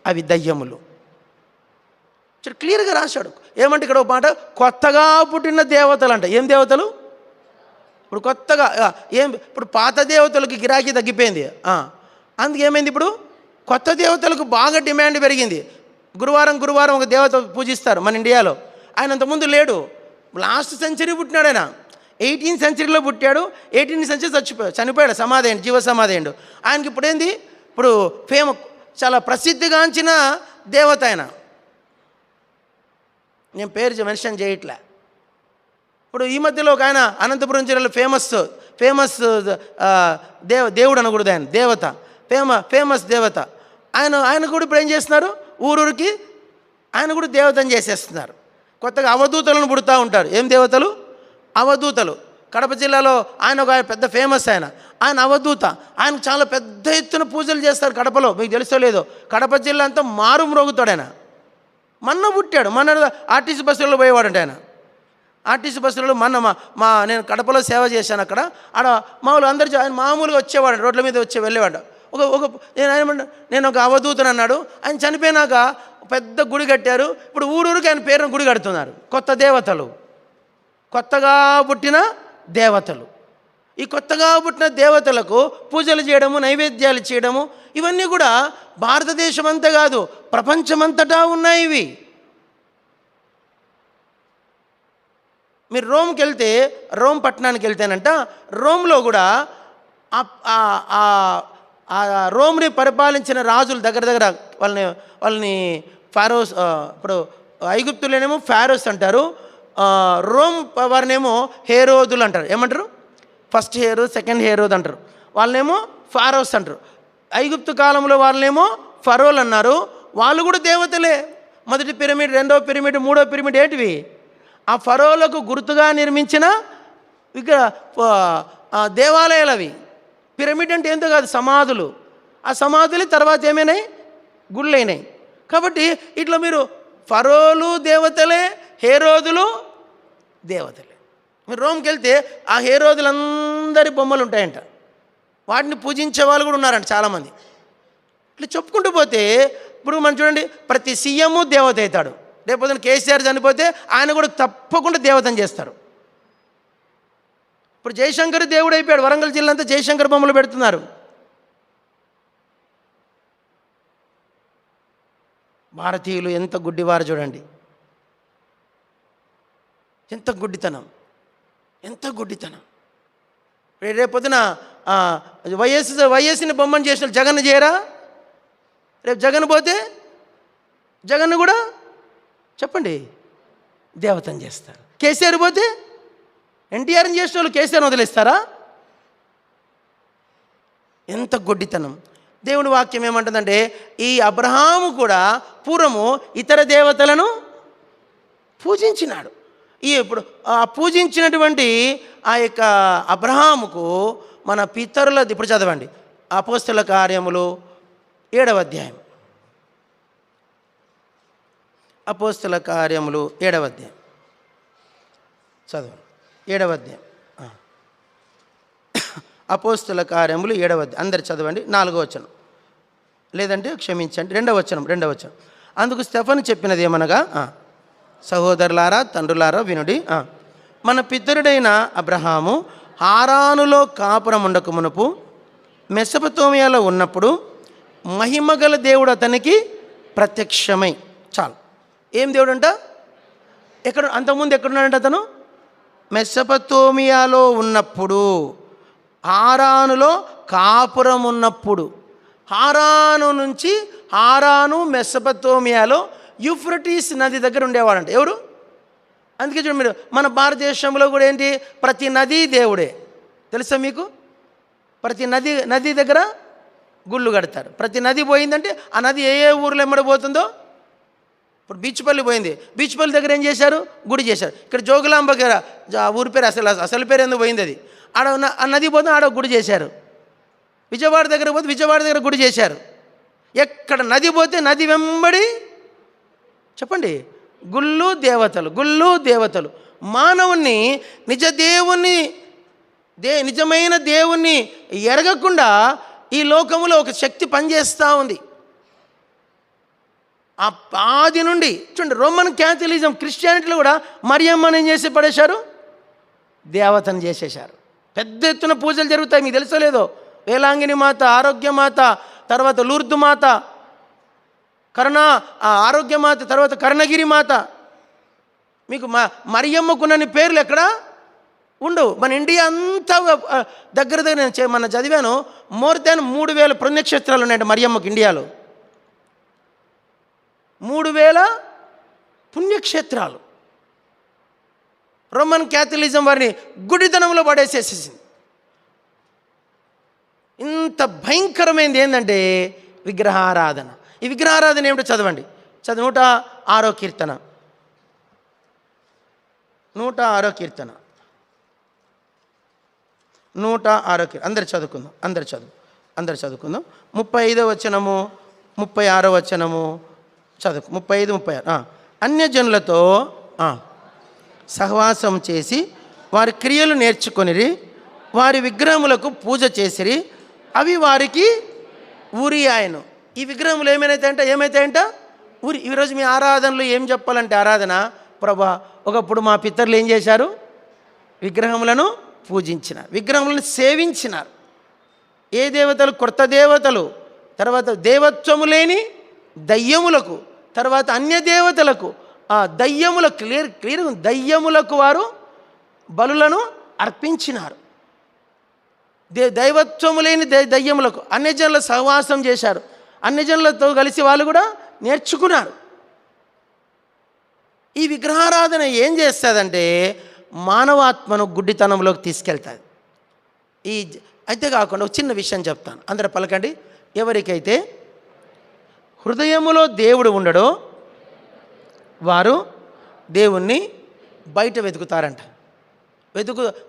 అవి దయ్యములు. క్లియర్గా రాశాడు. ఏమంటే ఇక్కడ ఒక మాట, కొత్తగా పుట్టిన దేవతలు అంట. ఏం దేవతలు? ఇప్పుడు కొత్తగా ఇప్పుడు పాత దేవతలకు గిరాకీ తగ్గిపోయింది. అందుకేమైంది? ఇప్పుడు కొత్త దేవతలకు బాగా డిమాండ్ పెరిగింది. గురువారం ఒక దేవత పూజిస్తారు మన ఇండియాలో. ఆయన అంతకుముందు లేడు. లాస్ట్ సెంచరీ పుట్టినాడు ఆయన. 18th సెంచరీలో పుట్టాడు. 18th సెంచరీ చనిపోయాడు. సమాధి జీవ సమాధి అయ్యాడు. ఆయనకి ఇప్పుడు ఏంది? ఇప్పుడు చాలా ప్రసిద్ధిగాంచిన దేవత ఆయన. నేను పేరు మెన్షన్ చేయట్లే. ఇప్పుడు ఈ మధ్యలో ఒక ఆయన అనంతపురం జిల్లాలో ఫేమస్ దేవుడు అనకూడదు, ఆయన దేవత, ఫేమస్ దేవత. ఆయన కూడా ఇప్పుడు ఏం చేస్తున్నారు? ఊరూరికి ఆయన కూడా దేవతని చేసేస్తున్నారు. కొత్తగా అవధూతలను పుడుతూ ఉంటారు. ఏం దేవతలు? అవధూతలు. కడప జిల్లాలో ఆయన ఒక పెద్ద ఫేమస్. ఆయన అవధూత. ఆయన చాలా పెద్ద ఎత్తున పూజలు చేస్తారు కడపలో. మీకు తెలుసో లేదో, కడప జిల్లా అంతా మారు మ్రోగుతాడు ఆయన. మొన్న పుట్టాడు. ఆర్టీసీ బస్సులలో పోయేవాడంట ఆయన. ఆర్టీసీ బస్సులలో నేను కడపలో సేవ చేశాను. అక్కడ మామూలు అందరు ఆయన మామూలుగా వచ్చేవాడు, రోడ్ల మీద వెళ్ళేవాడు. నేను ఒక అవధూతను అన్నాడు. ఆయన చనిపోయినాక పెద్ద గుడి కట్టారు. ఇప్పుడు ఊరూరికి ఆయన పేరును గుడి కడుతున్నారు. కొత్త దేవతలు, కొత్తగా పుట్టిన దేవతలు. ఈ కొత్తగా పుట్టిన దేవతలకు పూజలు చేయడము, నైవేద్యాలు చేయడము, ఇవన్నీ కూడా భారతదేశం అంతా కాదు, ప్రపంచమంతటా ఉన్నాయి ఇవి. మీరు రోమ్ పట్టణానికి వెళ్తేనంట, రోమ్లో కూడా రోమ్ని పరిపాలించిన రాజులు దగ్గర వాళ్ళని ఫారోస్, ఇప్పుడు ఐగుప్తులోనేమో ఫారోస్ అంటారు, రోమ్ వారినేమో హేరోదులు అంటారు. ఏమంటారు? ఫస్ట్ హేరోద్, సెకండ్ హేరోద్ అంటారు. వాళ్ళనేమో ఫారోస్ అంటారు. ఐగుప్తు కాలంలో వాళ్ళనేమో ఫరోలు అన్నారు. వాళ్ళు కూడా దేవతలే. మొదటి పిరమిడ్, రెండవ పిరమిడ్, మూడవ పిరమిడ్ ఏంటివి? ఆ ఫరోలకు గుర్తుగా నిర్మించిన దేవాలయాలు అవి. పిరమిడ్ అంటే ఏంటో కాదు, సమాధులు. ఆ సమాధులు తర్వాత ఏమైనాయి? గుళ్ళైనాయి. కాబట్టి ఇట్లా మీరు ఫరోలు దేవతలే, హేరోదులు దేవతలే. మీరు రోమ్కి వెళ్తే ఆ హేరోదులందరి బొమ్మలు ఉంటాయంట, వాటిని పూజించే వాళ్ళు కూడా ఉన్నారంట చాలామంది. ఇట్లా చెప్పుకుంటూ పోతే ఇప్పుడు మనం చూడండి, ప్రతి సీఎం దేవత అవుతాడు. రేపు కేసీఆర్ చనిపోతే ఆయన కూడా తప్పకుండా దేవతని చేస్తారు. ఇప్పుడు జయశంకర్ దేవుడు అయిపోయాడు. వరంగల్ జిల్లా అంతా జయశంకర్ బొమ్మలు పెడుతున్నారు. భారతీయులు ఎంత గుడ్డివారు చూడండి, ఎంత గుడ్డితనం, ఎంత గుడ్డితనం. రేపొద్దున వైఎస్ని బొమ్మను చేసిన జగన్ చేయరా? రేపు జగన్ పోతే జగన్ కూడా చెప్పండి దేవతని చేస్తారు. కేసీఆర్ పోతే ఎన్టీఆర్ని చేసిన వాళ్ళు కేసీఆర్ని వదిలేస్తారా? ఎంత గుడ్డితనం. దేవుని వాక్యం ఏమంటుందంటే, ఈ అబ్రహాము కూడా పూర్వము ఇతర దేవతలను పూజించినాడు. ఇప్పుడు పూజించినటువంటి ఆ యొక్క అబ్రహాముకు మన పితరుల, ఇప్పుడు చదవండి అపోస్తల కార్యములు 7వ అధ్యాయం. అపోస్తల కార్యములు 7వ అధ్యాయం చదవండి. 7వ అధ్యాయం, అపోస్తల కార్యములు 7వ అధ్యాయం అందరు చదవండి. 4వ వచనం, లేదంటే క్షమించండి 2వ వచనం. అందుకు స్టెఫను చెప్పినది ఏమనగా, సహోదరులారా తండ్రులారా వినుడి, మన పితరుడైన అబ్రహాము హారానులో కాపురం ఉండక మునుపు మెసొపొతేమియాలో ఉన్నప్పుడు మహిమగల దేవుడు అతనికి ప్రత్యక్షమై. చాలు. ఏం దేవుడు అంట? ఎక్కడ అంతకుముందు ఎక్కడున్నాడంట అతను? మెసొపొతేమియాలో ఉన్నప్పుడు, హారానులో కాపురం ఉన్నప్పుడు. హారాను నుంచి, హారాను మెసొపొతేమియాలో యూఫ్రటీస్ నది దగ్గర ఉండేవాడంట. ఎవరు? అందుకే చూడండి, మీరు మన భారతదేశంలో కూడా ఏంటి, ప్రతి నది దేవుడే. తెలుసా మీకు? ప్రతి నది దగ్గర గుళ్ళు కడతారు. ప్రతి నది పోయిందంటే ఆ నది ఏ ఊర్లో ఎమ్మడిపోతుందో. ఇప్పుడు బీచ్పల్లి పోయింది, బీచ్పల్లి దగ్గర ఏం చేశారు? గుడి చేశారు. ఇక్కడ జోగులాంబ దగ్గర ఊరి పేరు అసలు పేరు ఎందుకు పోయింది, అది ఆడ ఆ నది పోతే ఆడ గుడి చేశారు. విజయవాడ దగ్గర పోతే విజయవాడ దగ్గర గుడి చేశారు. ఎక్కడ నది పోతే నది వెంబడి చెప్పండి గుళ్ళు దేవతలు. మానవుణ్ణి నిజమైన దేవుణ్ణి ఎరగకుండా ఈ లోకములో ఒక శక్తి పనిచేస్తూ ఉంది. ఆ ఆది నుండి చూడండి, రోమన్ క్యాథలిజం, క్రిస్టియానిటీలో కూడా మరియమ్మని ఏం చేసి పడేశారు? దేవతను చేసేశారు. పెద్ద ఎత్తున పూజలు జరుగుతాయి, మీకు తెలుసో లేదో. వేలాంగిని మాత, ఆరోగ్య మాత, తర్వాత లూర్దు మాత, ఆరోగ్య మాత, తర్వాత కర్ణగిరి మాత. మీకు మరియమ్మకున్నని పేర్లు ఎక్కడ ఉండవు. మన ఇండియా అంతా దగ్గర మన చదివాను, మోర్ దాన్ 3000 పుణ్యక్షేత్రాలు ఉన్నాయంట మరియమ్మకి ఇండియాలో. 3000 పుణ్యక్షేత్రాలు. రోమన్ క్యాథలిజం వారిని గుడితనంలో పడేసేసేసింది. ఇంత భయంకరమైనది ఏంటంటే విగ్రహారాధన. ఈ విగ్రహారాధన ఏమిటో చదవండి. 106వ కీర్తన, 106వ కీర్తన. అందరు చదువుకుందాం. 35వ వచనము, 36వ వచనము చదువు. 35, 36. అన్యజనులతో సహవాసం చేసి వారి క్రియలు నేర్చుకొనిరి, వారి విగ్రహములకు పూజ చేసిరి, అవి వారికి ఊరి ఆయను. ఈ విగ్రహములు ఏమైతాయంట? ఊరి. ఈరోజు మీ ఆరాధనలు ఏం చెప్పాలంటే, ఆరాధన ప్రభా, ఒకప్పుడు మా పితరులు ఏం చేశారు? విగ్రహములను పూజించినారు, విగ్రహములను సేవించినారు. ఏ దేవతలు? కొత్త దేవతలు, తర్వాత దేవత్వము లేని దయ్యములకు, తర్వాత అన్య దేవతలకు, ఆ దయ్యములకు క్లియర్ దయ్యములకు వారు బలులను అర్పించినారు. దైవత్వము లేని దయ్యములకు అన్యజనుల సహవాసం చేశారు. అన్యజనులతో కలిసి వాళ్ళు కూడా నేర్చుకున్నారు. ఈ విగ్రహారాధన ఏం చేస్తుందంటే మానవాత్మను గుడ్డితనంలోకి తీసుకెళ్తుంది. అంతేకాకుండా ఒక చిన్న విషయం చెప్తాను, అందరూ పలకండి. ఎవరికైతే హృదయములో దేవుడు ఉండడో వారు దేవుణ్ణి బయట వెతుకుతారంట.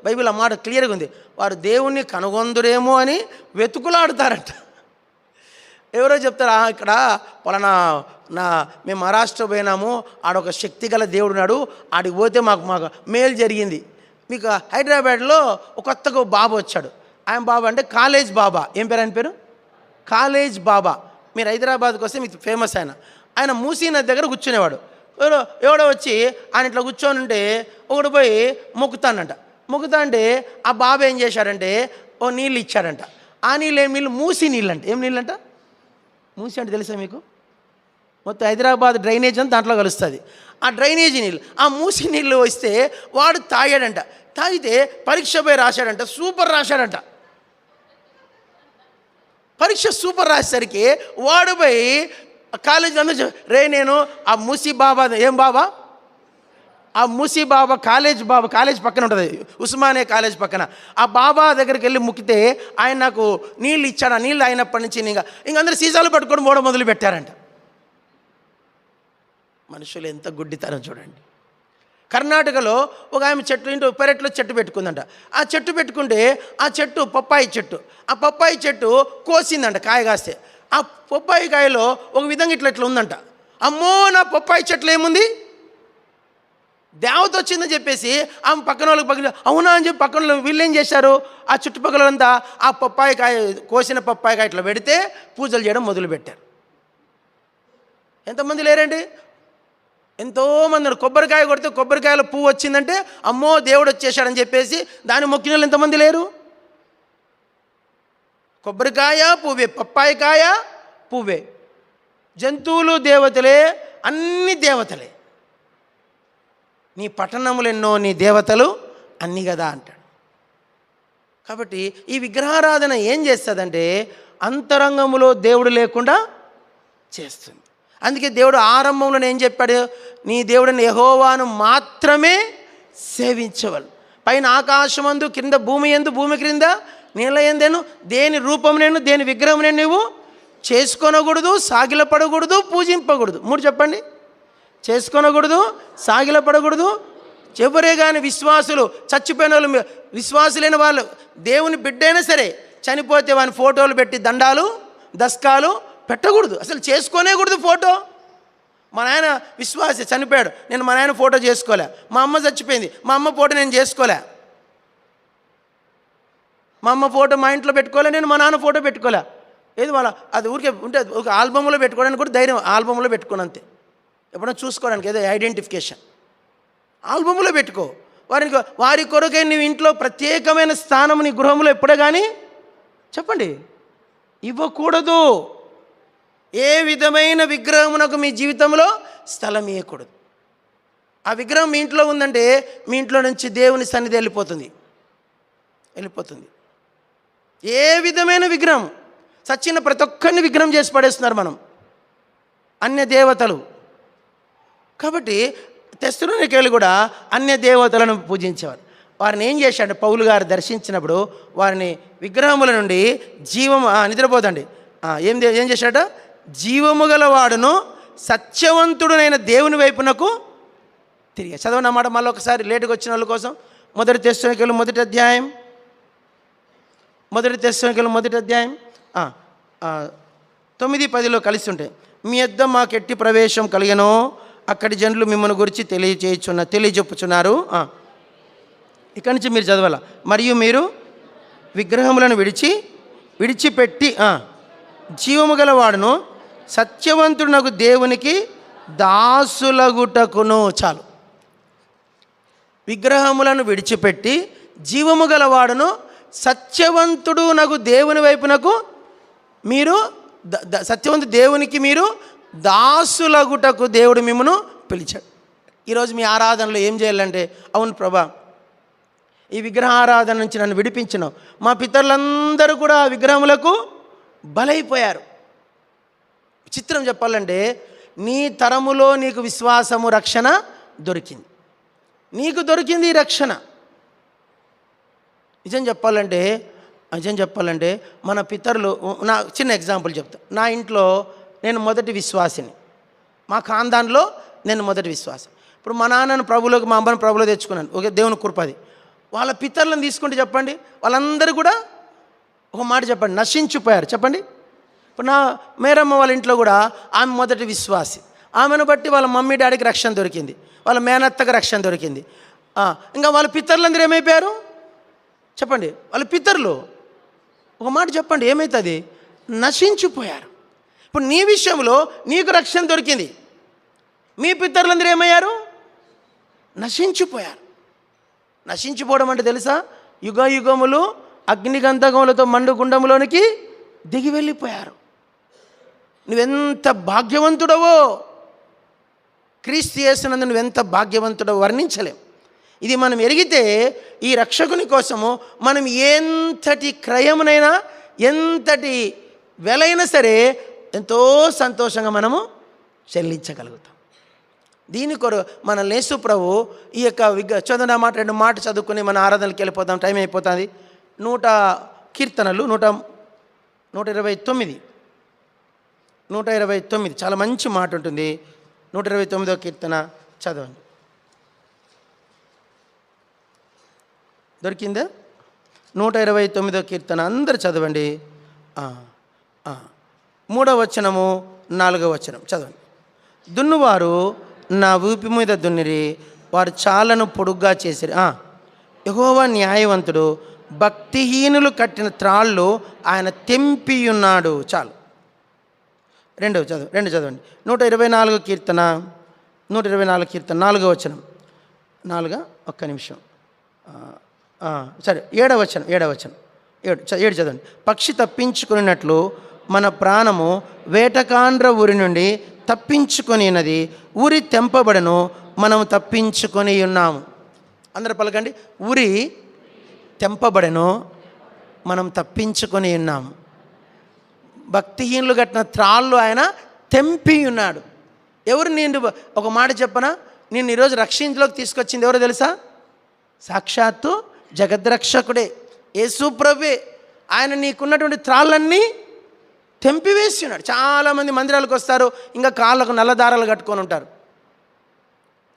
బైబిల్ ఆ మాట క్లియర్గా ఉంది. వారు దేవుణ్ణి కనుగొందురేమో అని వెతుకులాడుతారంట. ఎవరో చెప్తారు, ఇక్కడ పలానా మేము మహారాష్ట్ర పోయినాము, ఆడొక శక్తి గల దేవుడు నాడు, ఆడికి పోతే మాకు మేలు జరిగింది. మీకు హైదరాబాద్లో ఒక కొత్తగా బాబా వచ్చాడు. ఆయన బాబా అంటే కాలేజ్ బాబా. ఏం పేరు ఆయన పేరు? కాలేజ్ బాబా. మీరు హైదరాబాద్కి వస్తే మీకు ఫేమస్ ఆయన మూసీ నది దగ్గర కూర్చునేవాడు. ఎవడో వచ్చి ఆయన ఇట్లా కూర్చొని ఉంటే ఒకడు పోయి మొక్కుతానంట. మొక్కుతా అంటే ఆ బాబా ఏం చేశాడంటే ఓ నీళ్ళు ఇచ్చాడంట. ఆ నీళ్ళు ఏం నీళ్ళు? మూసీ నీళ్ళు అంట. ఏం నీళ్ళు అంట? మూసీ అంటే తెలుసా మీకు? మొత్తం హైదరాబాద్ డ్రైనేజ్ అని దాంట్లో కలుస్తుంది. ఆ డ్రైనేజీ నీళ్ళు, ఆ మూసీ నీళ్ళు వస్తే వాడు తాగాడంట. తాగితే పరీక్ష పోయి రాశాడంట. సూపర్ రాశాడంట. పరీక్ష సూపర్ రాసేసరికి వాడు పోయి కాలేజీ అందరూ నేను ఆ మూసీ బాబా, ఏం బాబా? ఆ మూసీ బాబా కాలేజ్ బాబా, కాలేజ్ పక్కన ఉంటుంది, ఉస్మానియా కాలేజ్ పక్కన. ఆ బాబా దగ్గరికి వెళ్ళి ముక్కితే ఆయన నాకు నీళ్ళు ఇచ్చాడు. ఆ నీళ్ళు అయినప్పటి నుంచి ఇంకందరూ సీసాలు పట్టుకొని పోవడం మొదలు పెట్టారంట. మనుషులు ఎంత గుడ్డితనం చూడండి. కర్ణాటకలో ఒక ఆమె ఇంటి పెరట్లో చెట్టు పెట్టుకుందంట. ఆ చెట్టు పెట్టుకుంటే ఆ చెట్టు పప్పాయి చెట్టు. ఆ పప్పాయి చెట్టు కోసిందంట కాయ కాస్తే. ఆ పప్పాయి కాయలో ఒక విధంగా ఇట్లా ఉందంట. అమ్మో, నా పప్పాయి చెట్లు ఏముంది, దేవత వచ్చిందని చెప్పేసి ఆమె పక్కన వాళ్ళకి అవునా అని చెప్పి పక్కన వీళ్ళు ఏం చేశారు, ఆ చుట్టుపక్కలంతా ఆ పప్పాయి కాయ, కోసిన పప్పాయి కాయ ఇట్లా పెడితే పూజలు చేయడం మొదలుపెట్టారు. ఎంతమంది లేరండి? ఎంతోమంది. కొబ్బరికాయ కొడితే కొబ్బరికాయలో పువ్వు వచ్చిందంటే అమ్మో దేవుడు వచ్చేసాడని చెప్పేసి దాన్ని మొక్కిన వాళ్ళు ఎంతమంది లేరు? కొబ్బరికాయ పువ్వే, పప్పాయికాయ పువ్వే. జంతువులు దేవతలే, అన్ని దేవతలే. నీ పట్టణములెన్నో, నీ దేవతలు అన్ని కదా అంటాడు. కాబట్టి ఈ విగ్రహారాధన ఏం చేస్తుందంటే అంతరంగములో దేవుడు లేకుండా చేస్తుంది. అందుకే దేవుడు ఆరంభంలో ఏం చెప్పాడు? నీ దేవుడిని యెహోవాను మాత్రమే సేవించవలను. పైన ఆకాశమందు, కింద భూమి యందు, భూమి క్రింద నీళ్ళ యందేను దేని రూపం నేను, దేని విగ్రహం నేను నువ్వు చేసుకొనకూడదు, సాగిలపడకూడదు, పూజింపకూడదు. 3 చెప్పండి. చేసుకొనకూడదు, సాగిలపడకూడదు. ఎవరే కానీ విశ్వాసులు, చచ్చిపోయిన వాళ్ళు, విశ్వాసులైన వాళ్ళు, దేవుని బిడ్డైనా సరే చనిపోతే వాని ఫోటోలు పెట్టి దండాలు దస్కాలు పెట్టకూడదు. అసలు చేసుకోనేకూడదు ఫోటో. మా నాయన విశ్వాసి చనిపోయాడు, నేను మా నాయన ఫోటో చేసుకోలే. మా అమ్మ చచ్చిపోయింది, మా అమ్మ ఫోటో నేను చేసుకోలే. మా అమ్మ ఫోటో మా ఇంట్లో పెట్టుకోలే, నేను మా నాన్న ఫోటో పెట్టుకోలే. ఏది వాళ్ళ అది ఊరికే ఉంటే ఒక ఆల్బమ్లో పెట్టుకోవడానికి కూడా ధైర్యం, ఆల్బమ్లో పెట్టుకోను అంతే. ఎప్పుడైనా చూసుకోవడానికి ఏదో ఐడెంటిఫికేషన్ ఆల్బమ్లో పెట్టుకో. వారి కొరకే నువ్వు ఇంట్లో ప్రత్యేకమైన స్థానం నీ గృహంలో ఎప్పుడే కానీ చెప్పండి ఇవ్వకూడదు. ఏ విధమైన విగ్రహమునకు మీ జీవితంలో స్థలం ఇవ్వకూడదు. ఆ విగ్రహం మీ ఇంట్లో ఉందంటే మీ ఇంట్లో నుంచి దేవుని సన్నిధి వెళ్ళిపోతుంది. ఏ విధమైన విగ్రహం, సచ్చిన ప్రతి ఒక్కరిని విగ్రహం చేసి పడేస్తున్నారు మనం, అన్య దేవతలు. కాబట్టి తెస్సలోనికీయులు కూడా అన్య దేవతలను పూజించేవారు. వారిని ఏం చేశాడు పౌలు గారు దర్శించినప్పుడు, వారిని విగ్రహముల నుండి నిద్రపోదండి ఏం చేశాడ? జీవము గలవాడును సత్యవంతుడునైన దేవుని వైపునకు తిరిగి. చదవనమాట మళ్ళీ ఒకసారి లేటుగా వచ్చిన వాళ్ళ కోసం. మొదటి తెస్సలోనికీయులు మొదటి అధ్యాయం 9-10 కలిసి ఉంటాయి. మీ యొద్ద మాకు ఎట్టి ప్రవేశం కలిగనో అక్కడి జనులు మిమ్మల్ని గురించి తెలియజెప్పుచున్నారు. ఇక్కడి నుంచి మీరు చదవాల. మరియు మీరు విగ్రహములను విడిచిపెట్టి జీవము గలవాడును సత్యవంతుడునకు దేవునికి దాసులగుటకును. చాలు. విగ్రహములను విడిచిపెట్టి జీవము గలవాడును సత్యవంతుడు నగు దేవుని వైపునకు మీరు సత్యవంతుడు దేవునికి మీరు దాసులగుటకు దేవుడు మిమ్మను పిలిచాడు. ఈరోజు మీ ఆరాధనలో ఏం చేయాలంటే, అవును ప్రభా, ఈ విగ్రహారాధన నుంచి నన్ను విడిపించినావు. మా పితరులందరూ కూడా ఆ విగ్రహములకు బలైపోయారు. చిత్రం చెప్పాలంటే నీ తరములో నీకు విశ్వాసము, రక్షణ దొరికింది. నీకు దొరికింది ఈ రక్షణ. నిజం చెప్పాలంటే మన పితరులు, నా చిన్న ఎగ్జాంపుల్ చెప్తా. నా ఇంట్లో నేను మొదటి విశ్వాసిని, మా ఖాందాన్లో నేను మొదటి విశ్వాసం. ఇప్పుడు మా నాన్నను ప్రభులోకి, మా అమ్మను ప్రభులో తెచ్చుకున్నాను. ఓకే, దేవుని కృపది. వాళ్ళ పితరులను తీసుకుంటే చెప్పండి, వాళ్ళందరూ కూడా ఒక మాట చెప్పండి, నశించిపోయారు. చెప్పండి, ఇప్పుడు నా మేరమ్మ వాళ్ళ ఇంట్లో కూడా ఆమె మొదటి విశ్వాసి. ఆమెను బట్టి వాళ్ళ మమ్మీ డాడీకి రక్షణ దొరికింది, వాళ్ళ మేనత్తకు రక్షణ దొరికింది. ఇంకా వాళ్ళ పితరులందరూ ఏమైపోయారు చెప్పండి? వాళ్ళ పితరులు ఒక మాట చెప్పండి, ఏమవుతుంది? నశించిపోయారు. ఇప్పుడు నీ విషయంలో నీకు రక్షణ దొరికింది, మీ పితరులందరూ ఏమయ్యారు? నశించిపోయారు. నశించిపోవడం అంటే తెలుసా? యుగ యుగములు అగ్నిగంధకములతో మండు గుండములోనికి దిగి వెళ్ళిపోయారు. నువ్వెంత భాగ్యవంతుడవో, క్రీస్తు యేసునందు నువ్వెంత భాగ్యవంతుడో వర్ణించలేం. ఇది మనం ఎరిగితే ఈ రక్షకుని కోసము మనం ఎంతటి క్రయమునైనా, ఎంతటి వెలైనా సరే ఎంతో సంతోషంగా మనము చెల్లించగలుగుతాం. దీని కొరకు మన యేసు ప్రభు ఈ యొక్క చదువున మాట 2 మాట చదువుకుని మన ఆరాధనకి వెళ్ళిపోతాం, టైం అయిపోతుంది. 100 కీర్తనలు 129 చాలా మంచి మాట ఉంటుంది. 129వ కీర్తన చదవండి. దొరికిందా? 129వ కీర్తన అందరు చదవండి. 3వ వచనము 4వ వచనం చదవండి. దున్నువారు నా ఊపి మీద దున్నిరి, వారు చాలను పొడుగ్గా చేసిరి. యెహోవా న్యాయవంతుడు, భక్తిహీనులు కట్టిన త్రాళ్ళు ఆయన తెంపియున్నాడు. చాలు. 2 చదవండి. 124 కీర్తన 4వ వచనం. 4 ఒక్క నిమిషం. సరే 7వ వచనం 7 చదవండి. పక్షి తప్పించుకున్నట్లు మన ప్రాణము వేటకాండ్ర ఊరి నుండి తప్పించుకొనినది, ఊరి తెంపబడను మనము తప్పించుకొని ఉన్నాము. అందరూ పలకండి, ఊరి తెంపబడను మనం తప్పించుకొని ఉన్నాము. భక్తిహీనులు కట్టిన త్రాళ్ళు ఆయన తెంపి ఉన్నాడు. ఎవరు? నేను ఒక మాట చెప్పనా, నేను ఈరోజు రక్షించలోకి తీసుకొచ్చింది ఎవరో తెలుసా? సాక్షాత్తు జగద్రక్షకుడే, యేసు ప్రభువే. ఆయన నీకున్నటువంటి త్రాళ్ళన్నీ తెంపివేసి ఉన్నాడు. చాలామంది మందిరాలకు వస్తారు, ఇంకా కాళ్ళకు నల్లదారాలు కట్టుకొని ఉంటారు,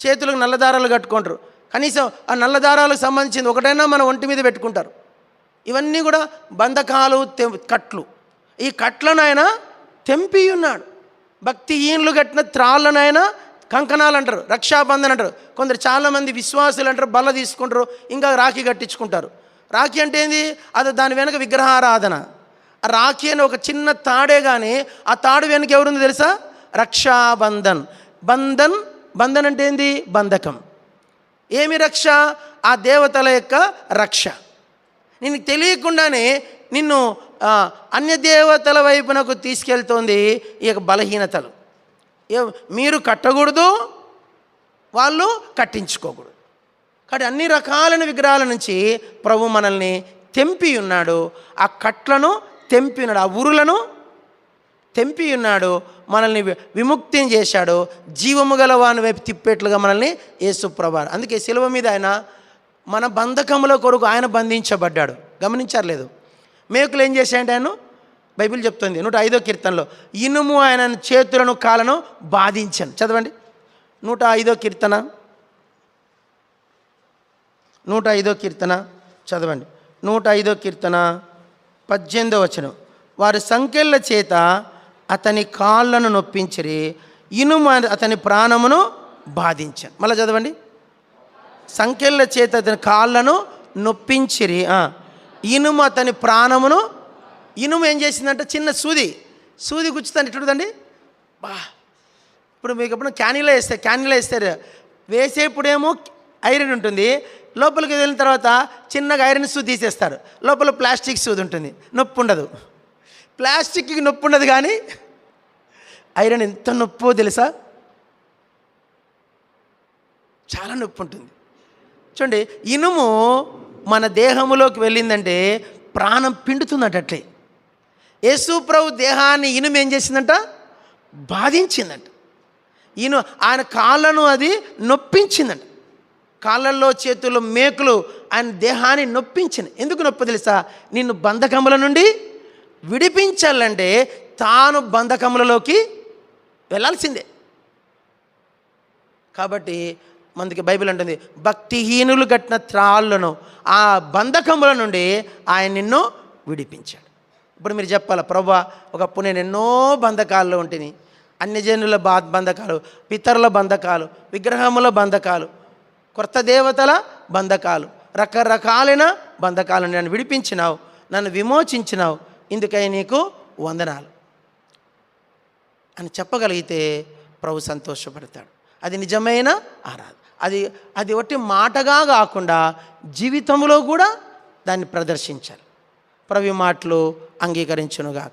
చేతులకు నల్లదారాలు కట్టుకుంటారు. కనీసం ఆ నల్లదారాలకు సంబంధించింది ఒకటైనా మన ఒంటి మీద పెట్టుకుంటారు. ఇవన్నీ కూడా బంధకాలు, కట్లు. ఈ కట్లను ఆయన తెంపి ఉన్నాడు. భక్తిహీనులు కట్టిన త్రాళ్ళను ఆయన కంకణాలు అంటారు, రక్షాబంధన్ అంటారు. కొందరు చాలామంది విశ్వాసులు అంటారు, బల్ల తీసుకుంటారు, ఇంకా రాఖీ కట్టించుకుంటారు. రాఖీ అంటే ఏంది? అది దాని వెనక విగ్రహారాధన. ఆ రాఖీ అని ఒక చిన్న తాడే, కానీ ఆ తాడు వెనక ఎవరుంది తెలుసా? రక్షాబంధన్. బంధన్ అంటే ఏంది? బంధకం. ఏమి రక్ష? ఆ దేవతల యొక్క రక్ష. నిన్ను తెలియకుండానే నిన్ను అన్య దేవతల వైపునకు తీసుకెళ్తోంది ఈ యొక్క బలహీనతలు. మీరు కట్టకూడదు, వాళ్ళు కట్టించుకోకూడదు. కాబట్టి అన్ని రకాలైన విగ్రహాల నుంచి ప్రభు మనల్ని తెంపి ఉన్నాడు. ఆ కట్లను తెంపి ఉన్నాడు, ఆ ఉరులను తెంపి ఉన్నాడు, మనల్ని విముక్తిని చేశాడు. జీవము గల వాని వైపు తిప్పేట్లుగా మనల్ని యేసు ప్రభు. అందుకే శిలువ మీద ఆయన మన బంధకముల కొరకు ఆయన బంధించబడ్డాడు. గమనించారు లేదు? మేకులు ఏం చేశాయంటే ఆయన, బైబిల్ చెప్తుంది 105వ కీర్తనలో, ఇనుము ఆయన చేతులను కాళ్ళను బాధించాను. చదవండి 105వ కీర్తన 105వ కీర్తన చదవండి. 105వ కీర్తన 18వ వచనం. వారి సంకెళ్ళ చేత అతని కాళ్ళను నొప్పించిరి, ఇనుము అతని ప్రాణమును బాధించాను. మళ్ళీ చదవండి. సంకెళ్ళ చేత అతని కాళ్ళను నొప్పించిరి, ఇనుము అతని ప్రాణమును. ఇనుము ఏం చేసిందంటే చిన్న సూది గుచ్చుతాను ఇట్లుదండి. ఇప్పుడు మీకు ఎప్పుడు క్యానీలో వేస్తారు, వేసేప్పుడేమో ఐరన్ ఉంటుంది, లోపలికి వెళ్ళిన తర్వాత చిన్నగా ఐరన్ సూది తీసేస్తారు, లోపల ప్లాస్టిక్ సూది ఉంటుంది, నొప్పి ఉండదు. ప్లాస్టిక్కి నొప్పి ఉండదు, కానీ ఐరన్ ఎంత నొప్పో తెలుసా? చాలా నొప్పి ఉంటుంది. చూడండి, ఇనుము మన దేహములోకి వెళ్ళిందంటే ప్రాణం పిండుతుందంట. అట్లే యేసు ప్రభు దేహాన్ని ఇనుము ఏం చేసిందంట? బాధించిందంట. ఆయన కాళ్ళను అది నొప్పించిందంట. కాళ్ళల్లో చేతుల్లో మేకులు ఆయన దేహాన్ని నొప్పించింది. ఎందుకు నొప్పి తెలుసా? నిన్ను బంధకముల నుండి విడిపించాలంటే తాను బంధకములలోకి వెళ్ళాల్సిందే. కాబట్టి మనకి బైబిల్ అంటుంది, భక్తిహీనులు కట్టిన త్రాళ్ళను, ఆ బంధకముల నుండి ఆయన నిన్ను విడిపించాడు. ఇప్పుడు మీరు చెప్పాలి, ప్రభా ఒకప్పుడు నేను ఎన్నో బంధకాల్లో ఉంటిని, అన్యజనుల బంధకాలు, పితరుల బంధకాలు, విగ్రహముల బంధకాలు, కొత్త దేవతల బంధకాలు, రకరకాలైన బంధకాలను నన్ను విడిపించినావు, నన్ను విమోచించినావు, ఇందుకై నీకు వందనాలు అని చెప్పగలిగితే ప్రభు సంతోషపడతాడు. అది నిజమైన ఆరాధన. అది ఒట్టి మాటగా కాకుండా జీవితంలో కూడా దాన్ని ప్రదర్శించాలి. ప్రభు మాటలు అంగీకరించునుగాక.